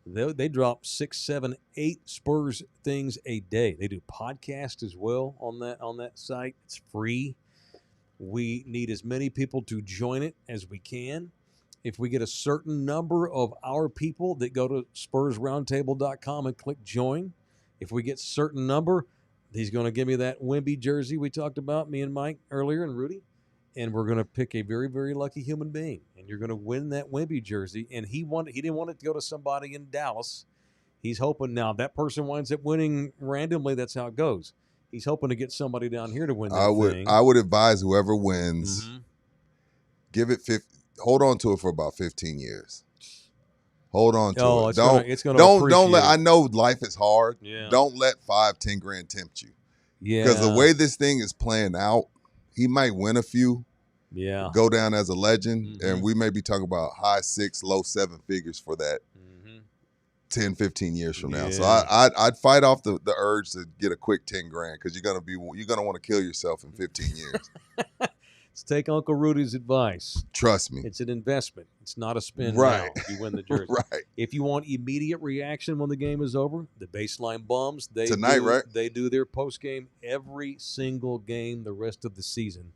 S2: They drop 6, 7, 8 Spurs things a day. They do podcasts as well on that site. It's free. We need as many people to join it as we can. If we get a certain number of our people that go to SpursRoundtable.com and click join, if we get a certain number, he's going to give me that Wemby jersey we talked about, me and Mike earlier and Rudy. and we're going to pick a very, very lucky human being, and you're going to win that Wemby jersey. And he didn't want it to go to somebody in Dallas. He's hoping now if that person winds up winning randomly. That's how it goes. He's hoping to get somebody down here to win that thing.
S3: I would advise whoever wins, give it 50. Hold on to it for about 15 years. Hold on to it.
S2: It's gonna
S3: don't let. I know life is hard.
S2: Yeah.
S3: Don't let $5-10 grand tempt you.
S2: Yeah.
S3: Because the way this thing is playing out, he might win a few.
S2: Yeah.
S3: Go down as a legend, and we may be talking about high 6, low 7 figures for that 10, 15 years from now. So I'd fight off the urge to get a quick 10 grand because you're gonna want to kill yourself in 15 years.
S2: Let's take Uncle Rudy's advice.
S3: Trust me.
S2: It's an investment. It's not a spin
S3: Right.
S2: now if you win the jersey.
S3: Right.
S2: If you want immediate reaction when the game is over, the Baseline Bums, they do their post game every single game the rest of the season.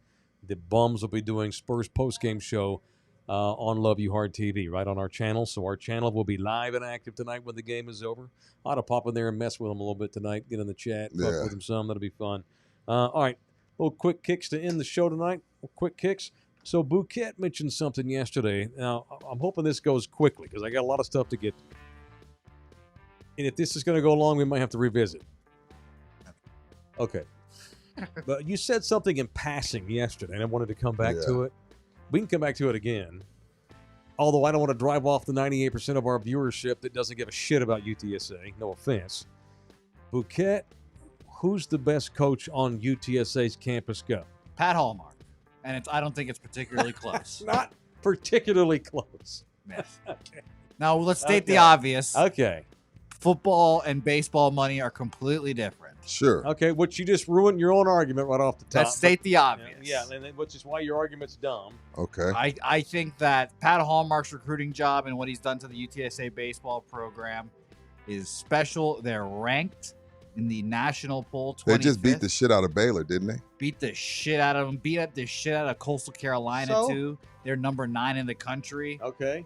S2: The Bums will be doing Spurs post game show on Love You Hard TV, right on our channel. So our channel will be live and active tonight when the game is over. I ought to pop in there and mess with them a little bit tonight, get in the chat, fuck with them some. That'll be fun. All right, little quick kicks to end the show tonight. Quick kicks. So Bouquet mentioned something yesterday. Now, I'm hoping this goes quickly because I got a lot of stuff to get to. And if this is going to go long, we might have to revisit. Okay. But you said something in passing yesterday, and I wanted to come back to it. We can come back to it again. Although I don't want to drive off the 98% of our viewership that doesn't give a shit about UTSA. No offense. Bouquet, who's the best coach on UTSA's campus? Go.
S4: Pat Hallmark. And I don't think it's particularly close.
S2: Not particularly close.
S4: Yes. Okay. Now, let's state the obvious.
S2: Okay.
S4: Football and baseball money are completely different.
S3: Sure.
S2: Okay, which you just ruined your own argument right off the top.
S4: Let's state the obvious.
S2: Yeah, which is why your argument's dumb.
S3: Okay.
S4: I think that Pat Hallmark's recruiting job and what he's done to the UTSA baseball program is special. They're ranked in the national poll. 25th.
S3: They just beat the shit out of Baylor, didn't they?
S4: Beat the shit out of them. Beat up the shit out of Coastal Carolina, too. They're number 9 in the country.
S2: Okay.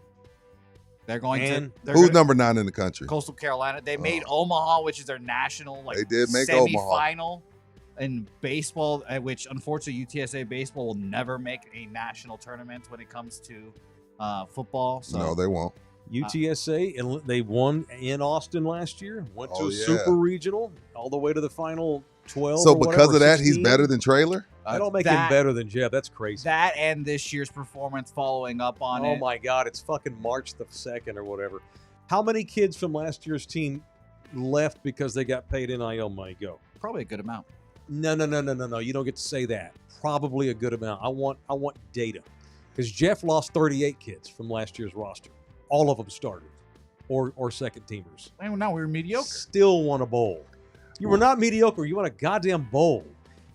S4: They're going
S3: Who's number 9 in the country?
S4: Coastal Carolina. They made Omaha, which is their national
S3: they did make
S4: semifinal in baseball, which unfortunately UTSA baseball will never make a national tournament when it comes to football. So
S3: no, they won't.
S2: UTSA, they won in Austin last year. Went to a super regional, all the way to the final 12.
S3: So because of that,
S2: 16.
S3: he's better than Traylor?
S2: I don't make him better than Jeff. That's crazy.
S4: That and this year's performance following up on it.
S2: Oh, my God. It's fucking March the 2nd or whatever. How many kids from last year's team left because they got paid NIL money? Go.
S4: Probably a good amount.
S2: No. You don't get to say that. Probably a good amount. I want data. Because Jeff lost 38 kids from last year's roster. All of them started or second teamers.
S4: No, we were mediocre.
S2: Still won a bowl. You were not mediocre. You won a goddamn bowl.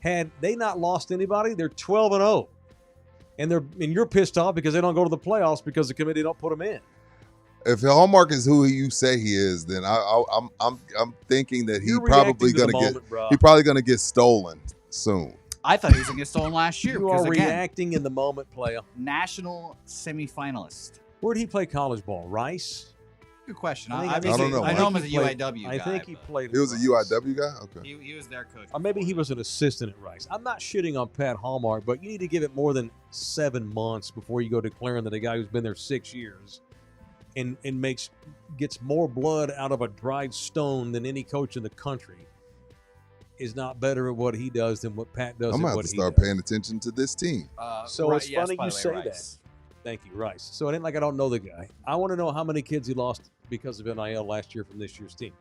S2: Had they not lost anybody, they're 12-0, and you're pissed off because they don't go to the playoffs because the committee don't put them in.
S3: If Hallmark is who you say he is, then I'm thinking that he's probably gonna get stolen soon.
S4: I thought he was gonna get stolen last year.
S2: You are reacting in the moment, player.
S4: National semifinalist.
S2: Where did he play college ball? Rice.
S4: Good question.
S3: I don't know.
S4: I know him as a UIW guy.
S2: I think he played.
S3: He was a UIW guy? Okay.
S4: He was their coach.
S2: Or maybe he was an assistant at Rice. I'm not shitting on Pat Hallmark, but you need to give it more than 7 months before you go declaring that a guy who's been there 6 years and gets more blood out of a dried stone than any coach in the country is not better at what he does than what Pat does.
S3: I'm gonna have to start paying attention to this team.
S2: So it's funny you say that. Thank you, Rice. So it ain't like I don't know the guy. I want to know how many kids he lost because of NIL last year from this year's team.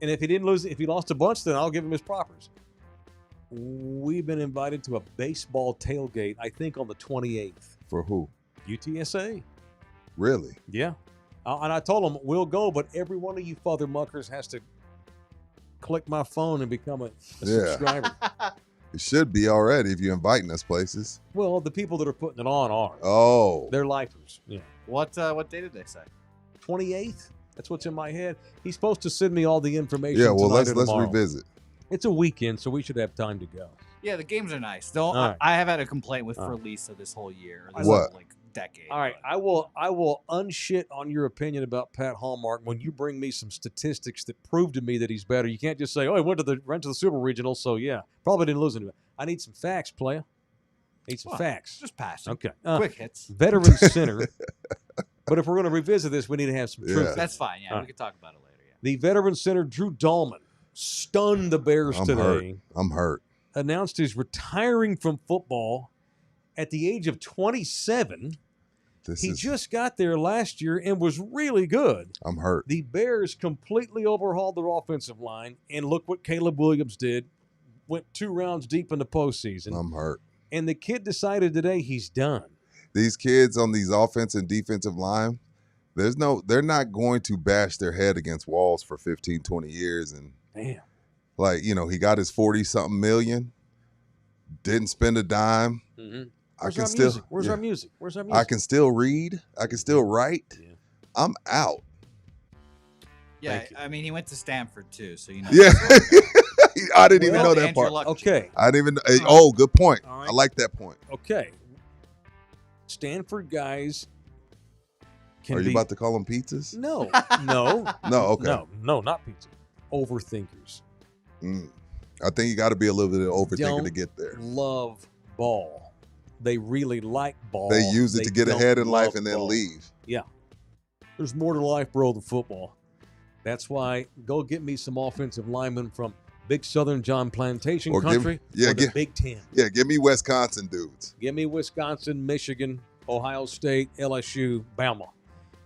S2: And if he lost a bunch, then I'll give him his propers. We've been invited to a baseball tailgate, I think on the 28th.
S3: For who?
S2: UTSA.
S3: Really?
S2: Yeah. And I told him, we'll go, but every one of you father muckers has to click my phone and become a subscriber.
S3: It should be already if you're inviting us places.
S2: Well, the people that are putting it on are.
S3: Oh.
S2: They're lifers. Yeah.
S4: What day did they say?
S2: 28th. That's what's in my head. He's supposed to send me all the information.
S3: Yeah, well, let's
S2: tomorrow.
S3: revisit.
S2: It's a weekend, so we should have time to go.
S4: Yeah, the games are nice. I have had a complaint with Lisa this whole year. This
S3: what?
S4: Whole, decade.
S2: All right, I will unshit on your opinion about Pat Hallmark when you bring me some statistics that prove to me that he's better. You can't just say, "Oh, he went to the Super Regional, so yeah, probably didn't lose anyway." I need some facts, player. Need some
S4: Well,
S2: facts.
S4: Just passing.
S2: Okay.
S4: Quick hits.
S2: Veteran center. But if we're going to revisit this, we need to have some truth.
S3: Yeah.
S4: That's fine. Yeah,
S2: All
S4: we
S2: right.
S4: can talk about it later. Yeah.
S2: The veteran center, Drew Dahlman, stunned the Bears
S3: I'm
S2: today.
S3: I'm hurt.
S2: Announced he's retiring from football at the age of 27. He just got there last year and was really good.
S3: I'm hurt.
S2: The Bears completely overhauled their offensive line, and look what Caleb Williams did. Went 2 rounds deep in the postseason.
S3: I'm hurt.
S2: And the kid decided today he's done.
S3: These kids on these offensive and defensive line, they're not going to bash their head against walls for 15, 20 years. And
S2: Damn.
S3: like, he got his 40-something million, didn't spend a dime.
S2: Mm-hmm.
S3: Where's
S2: our music? Where's our music?
S3: I can still read. I can still write.
S2: Yeah.
S3: I'm out.
S4: Yeah,
S2: Thank you.
S4: I mean, he went to Stanford too, so
S3: Yeah. I didn't even know that
S4: Andrew
S3: part.
S4: Luck
S2: Okay.
S3: I didn't even. Oh, good point.
S2: All right.
S3: I like that point.
S2: Okay. Stanford guys can
S3: Are you
S2: be...
S3: about to call them pizzas?
S2: No.
S3: No. Okay.
S2: No, not pizza. Overthinkers.
S3: I think you got to be a little bit of overthinker
S2: Don't
S3: to get there.
S2: love ball. They really like ball.
S3: They use it to get
S2: don't
S3: ahead in life
S2: love
S3: and then
S2: ball.
S3: leave.
S2: Yeah. There's more to life, bro, than football. That's why go get me some offensive linemen from Big Southern John Plantation
S3: Or give-
S2: country
S3: yeah,
S2: or the
S3: give-
S2: Big Ten.
S3: Yeah, give me Wisconsin dudes.
S2: Give me Wisconsin, Michigan, Ohio State, LSU, Bama.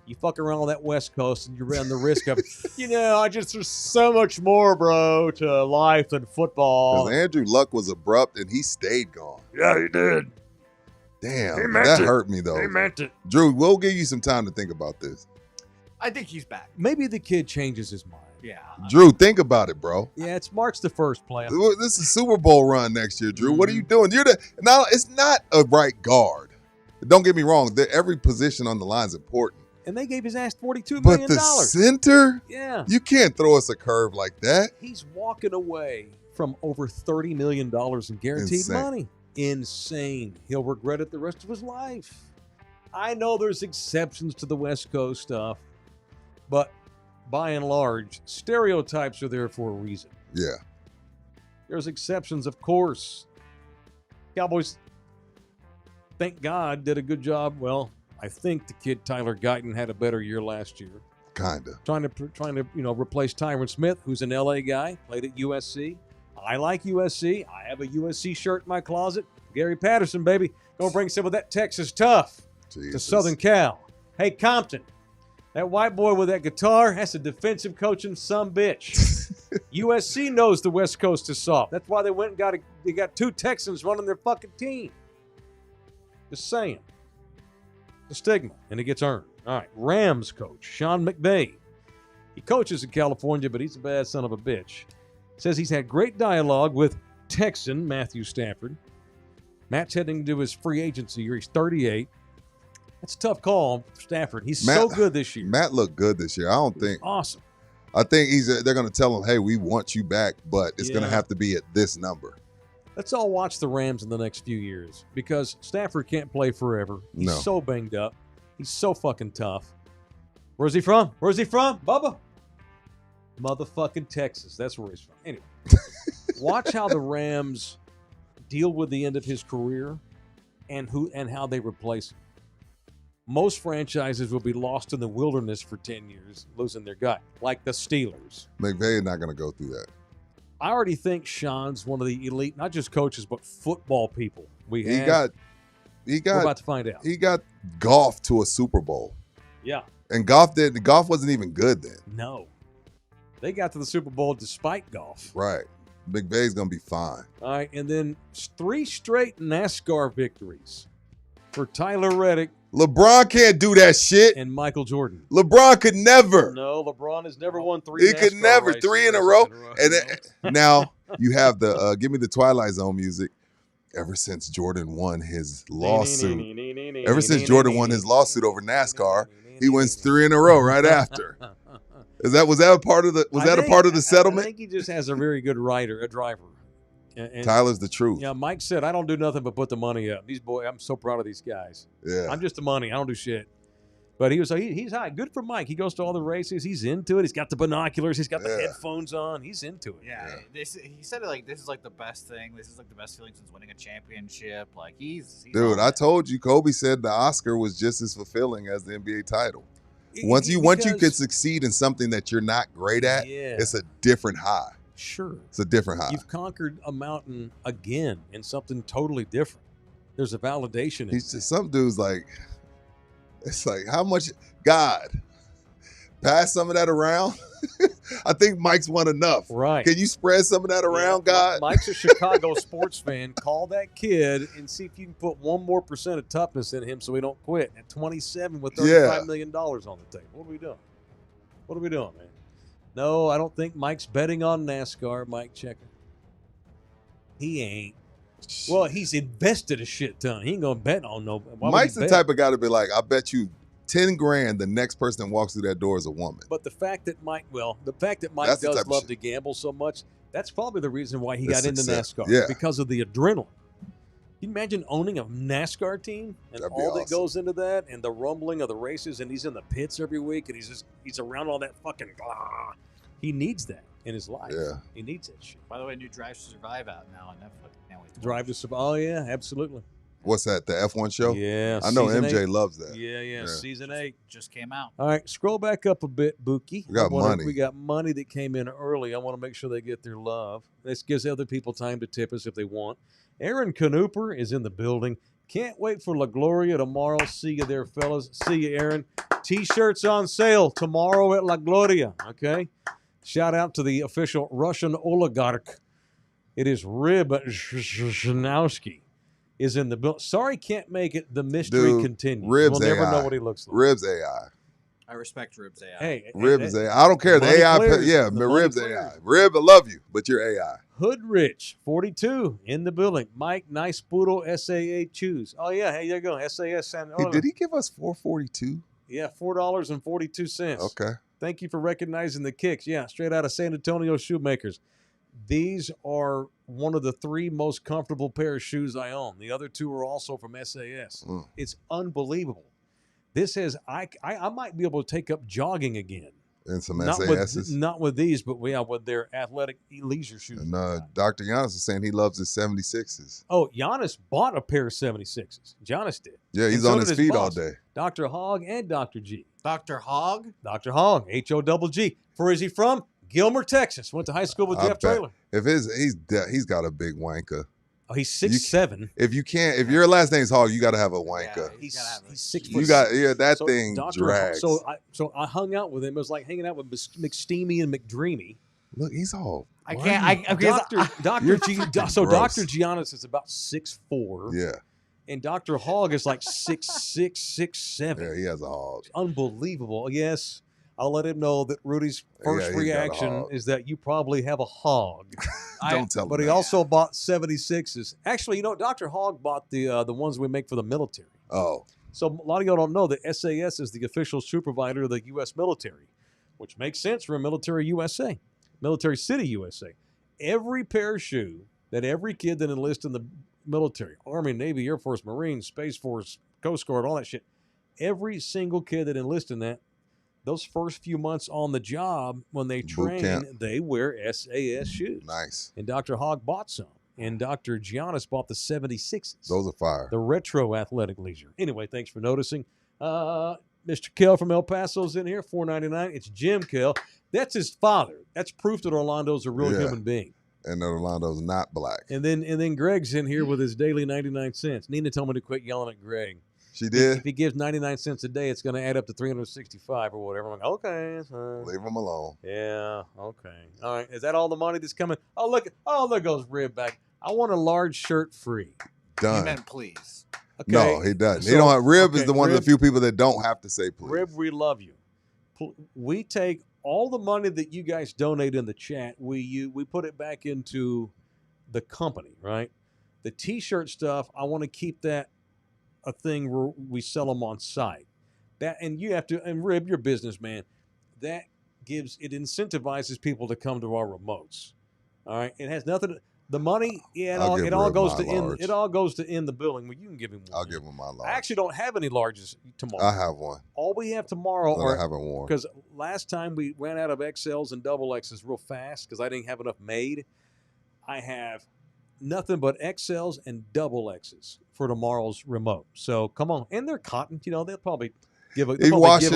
S2: You fuck around on that West Coast and you run the risk of, there's so much more, bro, to life than football.
S3: Because Andrew Luck was abrupt and he stayed gone.
S2: Yeah, he did.
S3: Damn, that hurt me though.
S2: He meant it.
S3: Drew, we'll give you some time to think about this.
S4: I think he's back.
S2: Maybe the kid changes his mind.
S4: Yeah.
S3: Drew, think about it, bro.
S2: Yeah, it's March the 1st, player.
S3: This is Super Bowl run next year, Drew. What are you doing? It's not a right guard. Don't get me wrong. Every position on the line is important.
S2: And they gave his ass $42
S3: But
S2: million.
S3: the center,
S2: Yeah.
S3: you can't throw us a curve like that.
S2: He's walking away from over $30 million in guaranteed
S3: Insane.
S2: money. Insane. He'll regret it the rest of his life. I know there's exceptions to the West Coast stuff, but by and large, stereotypes are there for a reason.
S3: Yeah.
S2: There's exceptions, of course. Cowboys, thank God, did a good job. Well, I think the kid Tyler Guyton had a better year last year.
S3: Kinda.
S2: Trying to replace Tyron Smith, who's an LA guy, played at USC. I like USC. I have a USC shirt in my closet. Gary Patterson, baby. Gonna bring some of that Texas tough to
S3: Jesus.
S2: Southern Cal. Hey, Compton, that white boy with that guitar, that's a defensive coaching bitch. USC knows the West Coast is soft. That's why they went and they got 2 Texans running their fucking team. Just saying. The stigma, and it gets earned. All right, Rams coach Sean McVay. He coaches in California, but he's a bad son of a bitch. Says he's had great dialogue with Texan Matthew Stafford. Matt's heading to his free agency year. He's 38. That's a tough call for Stafford. He's so good this year.
S3: Matt looked good this year. I don't think.
S2: Awesome.
S3: I think they're going to tell him, hey, we want you back, but it's going to
S2: Yeah.
S3: have to be at this number.
S2: Let's all watch the Rams in the next few years because Stafford can't play forever. He's
S3: No.
S2: so banged up. He's so fucking tough. Where's he from? Bubba? Motherfucking Texas. That's where he's from. Anyway, watch how the Rams deal with the end of his career and how they replace him. Most franchises will be lost in the wilderness for 10 years, losing their guy, like the Steelers.
S3: McVay is not going to go through that.
S2: I already think Sean's one of the elite, not just coaches, but football people.
S3: He
S2: We're
S3: got
S2: about to find out.
S3: he got golf to a Super Bowl,
S2: Yeah.
S3: and golf wasn't even good then.
S2: No. They got to the Super Bowl despite golf.
S3: Right. McVay's going to be fine.
S2: All right. And then 3 straight NASCAR victories for Tyler Reddick
S3: LeBron can't do that shit.
S2: and Michael Jordan.
S3: LeBron could never.
S2: No, LeBron has never won 3
S3: He could
S2: NASCAR
S3: never
S2: races
S3: 3 in a row. And then, now you have the give me the Twilight Zone music. Ever since Jordan won his lawsuit, ever since Jordan won his lawsuit over NASCAR, he wins 3 in a row right after. Was that a part of the
S2: I
S3: settlement?
S2: think he just has a very good driver. And,
S3: Tyler's the truth.
S2: yeah, Mike said, I don't do nothing but put the money up. I'm so proud of these guys.
S3: Yeah.
S2: I'm just the money. I don't do shit. But he's high. Good for Mike. He goes to all the races. He's into it. He's got the binoculars. He's got the headphones on. He's into it.
S4: Yeah. He said it like this is like the best thing. This is like the best feeling since winning a championship. Like he's
S3: dude. I told you, Kobe said the Oscar was just as fulfilling as the NBA title. Once you can succeed in something that you're not great at, it's a different high.
S2: Sure,
S3: it's a different high.
S2: You've conquered a mountain again in something totally different. There's a validation.
S3: He's just some dudes like. It's like, how much, God, pass some of that around? I think Mike's won enough.
S2: Right.
S3: Can you spread some of that around, God?
S2: Mike's a Chicago sports fan. Call that kid and see if you can put 1% more of toughness in him so he don't quit. At 27 with $35 million on the table. What are we doing? What are we doing, man? No, I don't think Mike's betting on NASCAR, Mike Checker. He ain't. Well, he's invested a shit ton. He ain't gonna bet on no.
S3: Mike's the type of guy to be like, I bet you $10,000 the next person that walks through that door is a woman.
S2: But the fact that Mike does love to gamble so much, that's probably the reason why he got into NASCAR.
S3: Yeah.
S2: Because of the adrenaline. Can you imagine owning a NASCAR team and all that goes into that and the rumbling of the races, and he's in the pits every week and he's around all that fucking blah. He needs that in his life.
S3: Yeah.
S2: He needs that shit.
S4: By the way, new Drive to Survive out now on Netflix. Can't wait to
S2: Drive to Survive. Oh, yeah, absolutely.
S3: What's that, the F1 show?
S2: Yeah.
S3: I know MJ
S2: 8.
S3: loves that.
S2: Yeah. Season 8.
S4: Just came out.
S2: All right, scroll back up a bit, Buki.
S3: We got money.
S2: We got money that came in early. I want to make sure they get their love. This gives other people time to tip us if they want. Aaron Canooper is in the building. Can't wait for La Gloria tomorrow. See you there, fellas. See you, Aaron. T-shirts on sale tomorrow at La Gloria, okay? Shout out to the official Russian oligarch. It is Rib Zhanowski is in the building. Sorry can't make it. The mystery continues.
S3: Rib's
S2: we'll never
S3: AI.
S2: know what he looks like.
S3: Rib's AI.
S4: I respect Rib's AI.
S2: Hey,
S3: Rib's AI. I don't care. The AI. But Rib's AI. Rib, I love you, but you're AI.
S2: Hood Rich, 42, in the building. Mike, nice puro SAA choose. Oh, yeah. Hey, there you go. SAS San
S3: Hey, did he give us $4.42?
S2: Yeah, $4.42.
S3: Okay.
S2: Thank you for recognizing the kicks. Yeah, straight out of San Antonio Shoemakers. These are one of the 3 most comfortable pair of shoes I own. The other 2 are also from SAS. It's unbelievable. This has I might be able to take up jogging again.
S3: And some
S2: SASs? Not with these, but with their athletic leisure shoes.
S3: And Dr. Giannis is saying he loves his 76s.
S2: Oh, Giannis bought a pair of 76s. Giannis did.
S3: Yeah, he's on his feet all day.
S2: Dr. Hogg and Dr. G.
S4: Dr. Hogg?
S2: Dr. Hogg, H-O-G-G. Where is he from? Gilmer, Texas. Went to high school with Jeff Traylor.
S3: If he's got a big wanker.
S2: Oh, he's 6'7".
S3: If your last name's Hogg, you got to have a wanker.
S2: Yeah, he's 6
S3: foot. That thing drags.
S2: So I hung out with him. It was like hanging out with McSteamy and McDreamy.
S3: Look, he's all.
S2: Dr. Giannis is about 6'4".
S3: Yeah.
S2: And Dr. Hogg is like 6'6", 6'7".
S3: Yeah, he has a hog.
S2: It's unbelievable. Yes. I'll let him know that Rudy's first reaction is that you probably have a hog.
S3: Don't tell him.
S2: But he also bought 76s. Actually, Dr. Hogg bought the ones we make for the military.
S3: Oh.
S2: So a lot of y'all don't know that SAS is the official shoe provider of the U.S. military, which makes sense for a military USA, military city USA. Every pair of shoe that every kid that enlists in the military, Army, Navy, Air Force, Marines, Space Force, Coast Guard, all that shit, every single kid that enlists in that, those first few months on the job, when they train, they wear SAS shoes.
S3: Nice.
S2: And Dr. Hogg bought some. And Dr. Giannis bought the 76s.
S3: Those are fire.
S2: The retro athletic leisure. Anyway, thanks for noticing. Mr. Kell from El Paso's in here, $4.99. It's Jim Kell. That's his father. That's proof that Orlando's a real human being.
S3: And that Orlando's not black.
S2: And then Greg's in here with his daily 99 cents. Nina told me to quit yelling at Greg.
S3: She did?
S2: If he gives 99 cents a day, it's going to add up to 365 or whatever. I'm like, okay. That's fine.
S3: Leave him alone.
S2: Yeah, okay. All right. Is that all the money that's coming? Oh, look. Oh, there goes Rib back. I want a large shirt free.
S3: Done.
S4: He meant please.
S3: Okay. No, he doesn't. He don't have, Rib is the one of the few people that don't have to say please.
S2: Rib, we love you. We take all the money that you guys donate in the chat. We put it back into the company, right? The T-shirt stuff, I want to keep that a thing where we sell them on site. That, and you have to, and Rib, you're a businessman. That incentivizes people to come to our remotes. All right. It has nothing. The money, yeah,
S3: I'll give
S2: it all
S3: Rib
S2: goes
S3: my
S2: to in.
S3: large.
S2: It all goes to in the building. Well, you can give him one.
S3: I'll give him my large.
S2: I actually don't have any larges tomorrow.
S3: I have one
S2: All we have tomorrow
S3: that
S2: are
S3: I haven't worn.
S2: because last time we ran out of XLs and double X's real fast because I didn't have enough made. I have nothing but XLs and double X's for tomorrow's remote. So come on, and they're cotton. You know, they'll probably give a.
S3: You wash it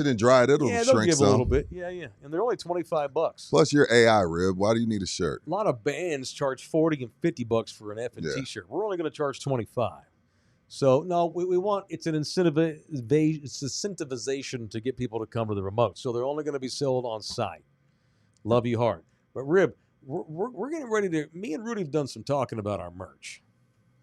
S3: and dry it. It'll
S2: Yeah,
S3: shrink
S2: they'll give
S3: some.
S2: a little bit. Yeah, and they're only $25.
S3: Plus, you're AI, Rib. Why do you need a shirt?
S2: A lot of bands charge $40 and $50 for an F and
S3: Yeah.
S2: T-shirt. We're only going to charge $25. So no, we want it's an incentivization to get people to come to the remote. So they're only going to be sold on site. Love you hard, but Rib, we're getting ready to. Me and Rudy have done some talking about our merch.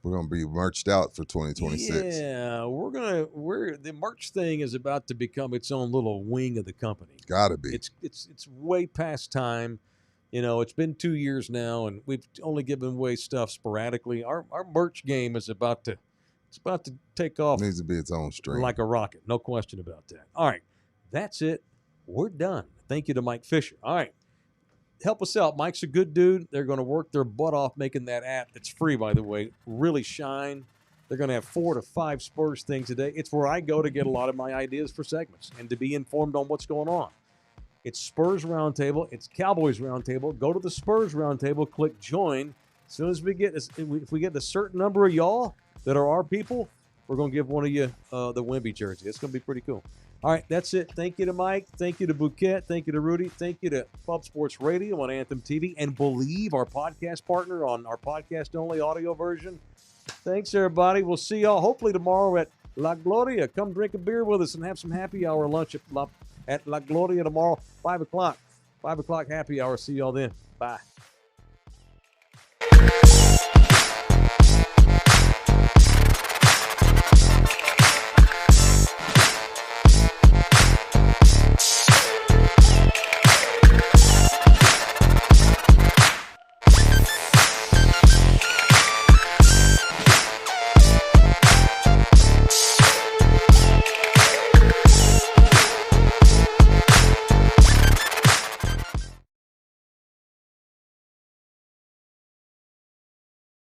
S3: We're gonna be merched out for 2026.
S2: Yeah, the merch thing is about to become its own little wing of the company.
S3: Gotta be.
S2: It's way past time. You know, it's been 2 years now, and we've only given away stuff sporadically. Our merch game is about to take off
S3: Needs to be its own stream.
S2: like a rocket. No question about that. All right, that's it. We're done. Thank you to Mike Fisher. All right. Help us out. Mike's a good dude. They're going to work their butt off making that app that's free, by the way, really shine. They're going to have 4 to 5 Spurs things a day. It's where I go to get a lot of my ideas for segments and to be informed on what's going on. It's Spurs Roundtable. It's Cowboys Roundtable. Go to the Spurs Roundtable. Click join. As soon as if we get a certain number of y'all that are our people, we're going to give one of you the Wemby jersey. It's going to be pretty cool. All right, that's it. Thank you to Mike. Thank you to Bouquet. Thank you to Rudy. Thank you to Pub Sports Radio on Anthem TV and Believe, our podcast partner, on our podcast-only audio version. Thanks, everybody. We'll see y'all hopefully tomorrow at La Gloria. Come drink a beer with us and have some happy hour lunch at La Gloria tomorrow, 5 o'clock. 5 o'clock happy hour. See y'all then. Bye.